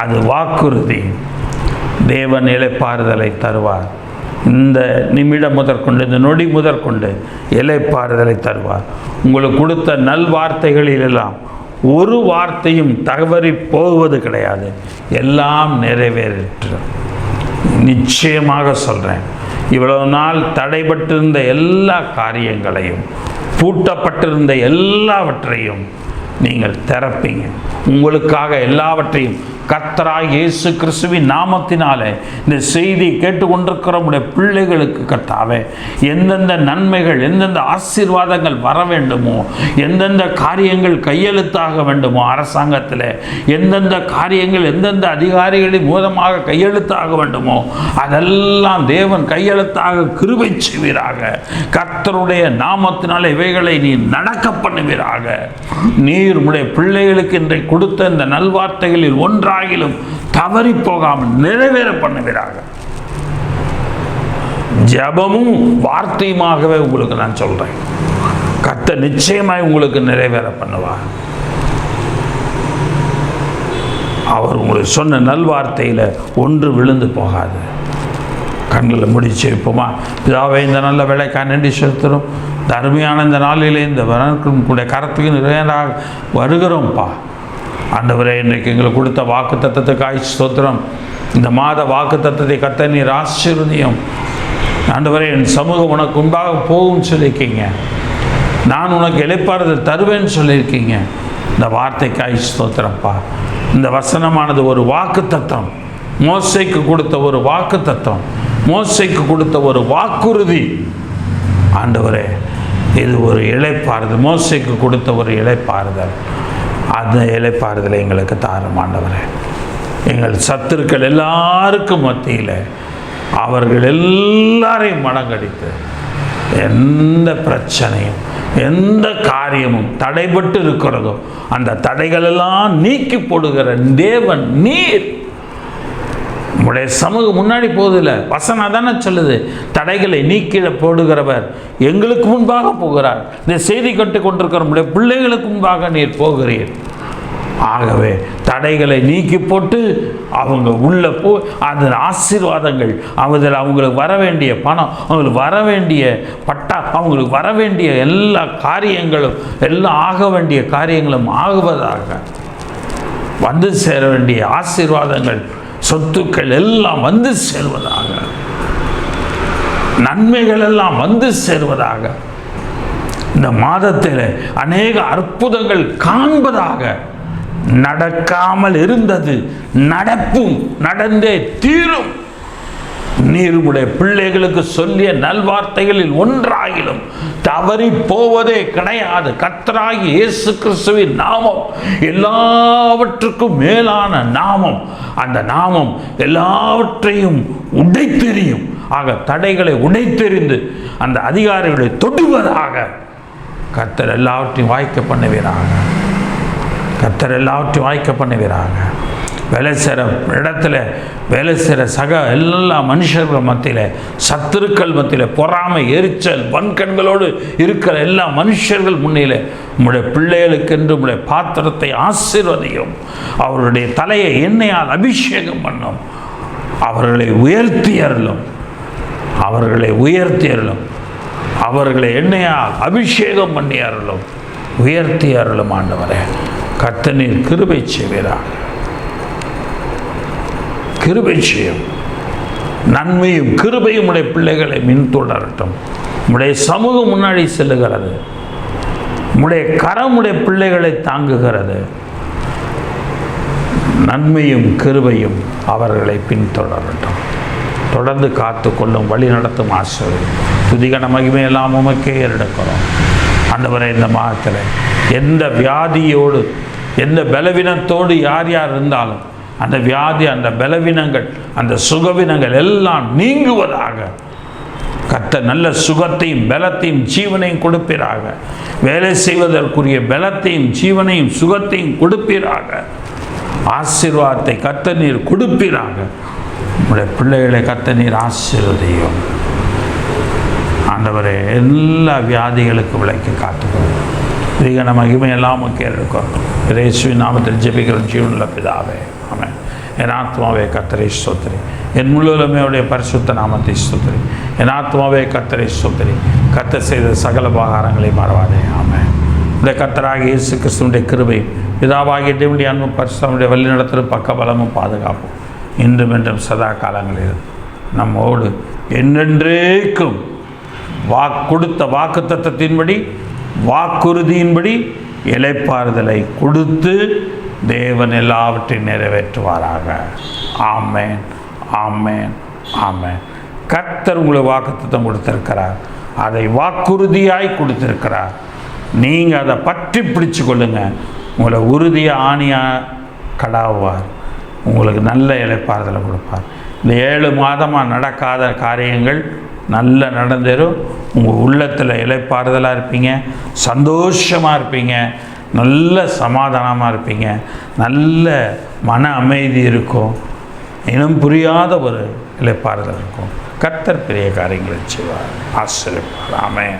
அது வாக்குறுதி. தேவன் இளைப்பாறுதலை தருவார். இந்த நிமிடம் முதற்கொண்டு, இந்த நொடி முதற்கொண்டு இளைப்பாறுதலை தருவார். உங்களுக்கு கொடுத்த நல் வார்த்தைகளிலெல்லாம் ஒரு வார்த்தையும் தவறி போவது கிடையாது. எல்லாம் நிறைவேறிற்று. நிச்சயமாக சொல்கிறேன், இவ்வளவு நாள் தடைபட்டிருந்த எல்லா காரியங்களையும், பூட்டப்பட்டிருந்த எல்லாவற்றையும் நீங்கள் திறப்பீங்க. உங்களுக்காக எல்லாவற்றையும் கர்த்தராகிய இயேசு கிறிஸ்துவின் நாமத்தினாலே இந்த செய்தி கேட்டுக்கொண்டிருக்கிற உடைய பிள்ளைகளுக்கு கர்த்தாவே எந்தெந்த நன்மைகள், எந்தெந்த ஆசீர்வாதங்கள் வர வேண்டுமோ, எந்தெந்த காரியங்கள் கையெழுத்தாக வேண்டுமோ, அரசாங்கத்தில் எந்தெந்த காரியங்கள் எந்தெந்த அதிகாரிகளின் மூலமாக கையெழுத்தாக வேண்டுமோ அதெல்லாம் தேவன் கையெழுத்தாக கிருபை செய்வீராக. கர்த்தருடைய நாமத்தினாலே இவைகளை நீ நடக்க பண்ணுவீராக. நீர் உடைய பிள்ளைகளுக்கு இன்றைக்கு கொடுத்த இந்த நல்வார்த்தைகளில் ஒன்றாகிலும் தவறி போகாமல் நிறைவேற பண்ணுவீராக. ஜபமும் வார்த்தையுமாகவே உங்களுக்கு நான் சொல்றேன், கர்த்தர் நிச்சயமாய் உங்களுக்கு நிறைவேற பண்ணுவார். அவர் உங்களுக்கு சொன்ன நல்வார்த்தையில் ஒன்று விழுந்து போகாது. கண்களை முடிச்சு வைப்போமா? பிதாவே, இந்த நல்ல வேலைக்காக நன்றி செலுத்துகிறோம். இந்த அருமையான இந்த நாளிலே இந்த கூட கரத்துக்கு நிறைய வருகிறோம்ப்பா. ஆண்டவரே, இன்றைக்கு எங்களுக்கு கொடுத்த வாக்கு தத்தத்துக்காய் ஸ்தோத்திரம். இந்த மாத வாக்கு தத்தத்தை கர்த்தர் நீர் ஆசீர்வதியும். ஆண்டவரே, என் சமூகம் உனக்கு முன்பாக போகும் சொல்லியிருக்கீங்க. நான் உனக்கு இளைப்பாறுதல் தருவேன்னு சொல்லியிருக்கீங்க. இந்த வார்த்தைக்காய் ஸ்தோத்திரம்ப்பா. இந்த வசனமானது ஒரு வாக்கு தத்தம், மோசேக்கு கொடுத்த ஒரு வாக்கு தத்தம், மோசேக்கு கொடுத்த ஒரு வாக்குறுதி. ஆண்டவரே, இது ஒரு இளைப்பாறுதல், மோசேக்கு கொடுத்த ஒரு இளைப்பாறுதல். அந்த இளைப்பாறுதலை எங்களுக்கு தாரும் ஆண்டவரே. எங்கள் சத்துருக்கள் எல்லாருக்கும் மத்தியில் அவர்கள் எல்லாரையும் மடங்கடித்து எந்த பிரச்சனையும் எந்த காரியமும் தடைபட்டு இருக்கிறதோ அந்த தடைகளெல்லாம் நீக்கி போடுகிற தேவன் நீர். உங்களுடைய சமூகம் முன்னாடி போதில்ல, வசனம் தானே சொல்லுது, தடைகளை நீக்கிட போடுகிறவர் எங்களுக்கு முன்பாக போகிறார். இந்த செய்தி கட்டு கொண்டிருக்கிற உங்களுடைய பிள்ளைகளுக்கு முன்பாக நீர் போகிறீர். ஆகவே தடைகளை நீக்கி போட்டு அவங்க உள்ள அந்த ஆசீர்வாதங்கள், அதில் அவங்களுக்கு வர வேண்டிய பணம், அவங்களுக்கு வர வேண்டிய பட்டா, அவங்களுக்கு வர வேண்டிய எல்லா காரியங்களும், எல்லாம் ஆக வேண்டிய காரியங்களும் ஆகுவதாக, வந்து சேர வேண்டிய ஆசீர்வாதங்கள், சொத்துக்கள் எல்லாம் வந்து சேர்வதாக, நன்மைகள் எல்லாம் வந்து சேர்வதாக, இந்த மாதத்தில் அநேக அற்புதங்கள் காண்பதாக. நடக்காமல் இருந்தது நடப்பும், நடந்தே தீரும். நீர் உம்முடைய பிள்ளைகளுக்கு சொல்லிய நல்வார்த்தைகளில் ஒன்றாகிலும் தவறி போவதே கிடையாது. கர்த்தராகிய இயேசு கிறிஸ்துவின் நாமம் எல்லாவற்றுக்கும் மேலான நாமம். அந்த நாமம் எல்லாவற்றையும் உடைத்தெறியும். ஆக தடைகளை உடைத்தெறிந்து அந்த அதிகாரிகளை தொடுவதாக கர்த்தர் எல்லாவற்றையும் வாய்க்க பண்ணுவீராக. கர்த்தர் எல்லாவற்றையும் வாய்க்க பண்ணுவீராக. வேலை செய்கிற இடத்துல வேலை செய்கிற சக எல்லா மனுஷர்கள் மத்தியில், சத்துருக்கள் மத்தியில், பொறாமை, எரிச்சல், வன்கண்களோடு இருக்கிற எல்லா மனுஷர்கள் முன்னிலே உம்முடைய பிள்ளைகளுக்கென்று உம்முடைய பாத்திரத்தை ஆசீர்வதியும். அவருடைய தலையை எண்ணெயால் அபிஷேகம் பண்ணும். அவர்களை உயர்த்தி அருளும். அவர்களை உயர்த்தி அருளும். அவர்களை எண்ணெயால் அபிஷேகம் பண்ணி அருளும். உயர்த்தி அருளும். ஆண்டவரே, கர்த்தர் நீர் கிருபை செய்வீராக. கிருபை செய்யும். நன்மையும் கிருபையும் உடைய பிள்ளைகளை மின்தொடரட்டும். உடைய சமூகம் முன்னாடி செல்லுகிறது. உடைய கரம் உடைய பிள்ளைகளை தாங்குகிறது. நன்மையும் கிருபையும் அவர்களை பின்தொடரட்டும். தொடர்ந்து காத்து கொள்ளும், வழி நடத்தும். ஆசிரியர் துதிகன மகிமையெல்லாம் உமக்கே எடுக்கிறோம். ஆண்டவரே, இந்த மாதத்தில் எந்த வியாதியோடு எந்த பலவீனத்தோடு யார் யார் இருந்தாலும் அந்த வியாதி, அந்த பலவீனங்கள், அந்த சுகவீனங்கள் எல்லாம் நீங்குவதாக. கர்த்தர் நல்ல சுகத்தையும் பலத்தையும் ஜீவனையும் கொடுப்பீராக. வேலை செய்வதற்குரிய பலத்தையும் ஜீவனையும் சுகத்தையும் கொடுப்பீராக. ஆசீர்வாதத்தை கர்த்தர் நீர் கொடுப்பீராக. உங்களுடைய பிள்ளைகளை கர்த்தர் நீர் ஆசீர்வதியும். ஆண்டவரே, எல்லா வியாதிகளுக்கு விலைக்கு காத்துக்கொள்ளும். அதிக மகிமையெல்லாம் கேட்கிறோம். இயேசுவின் நாமத்தில் ஜெபிக்கிறோம் ஜீவனுள்ள பிதாவே, ஆமென். என் ஆத்மாவே கர்த்தரை ஸ்தோத்திரி. என் முழுவதுமே அவருடைய பரிசுத்த நாமத்தை ஸ்தோத்திரி. என் ஆத்மாவே கர்த்தரை ஸ்தோத்திரி. கர்த்தர் செய்த சகல உபகாரங்களை மறவாதே, ஆமென். இந்த கர்த்தராகிய இயேசு கிறிஸ்துவினுடைய கிருபை, பிதாவாகிய தேவனுடைய அன்பு, பரிசுத்தமுடைய வழி நடத்தும் பக்கபலமும் பாதுகாப்பும் இன்றும் என்றும் சதா காலங்களில் நம்மோடு என்றென்றைக்கும் கொடுத்த வாக்கு தத்தத்தின்படி, வாக்குறுதியின்படி இளைப்பாறுதலை கொடுத்து தேவன் எல்லாவற்றையும் நிறைவேற்றுவாராக. ஆமென், ஆமென், ஆமென். கர்த்தர் உங்களுக்கு வாக்குத்தத்தம் கொடுத்திருக்கிறார். அதை வாக்குறுதியாய் கொடுத்திருக்கிறார். நீங்கள் அதை பற்றி பிடிச்சு கொள்ளுங்க. உங்களை உறுதியாக ஆணியாக கடாவுவார். உங்களுக்கு நல்ல இளைப்பாறுதலை கொடுப்பார். இந்த 7 மாதமாக நடக்காத காரியங்கள் நல்ல நடந்தேறும். உங்கள் உள்ளத்தில் இளைப்பாறுதலாக இருப்பீங்க, சந்தோஷமாக இருப்பீங்க, நல்ல சமாதானமாக இருப்பீங்க, நல்ல மன அமைதி இருக்கும், இனம் புரியாத ஒரு இளைப்பாறுதல் இருக்கும். கர்த்தர் பெரிய காரியங்களை செய்வார், ஆசீர்வதிப்பார். ஆமென்.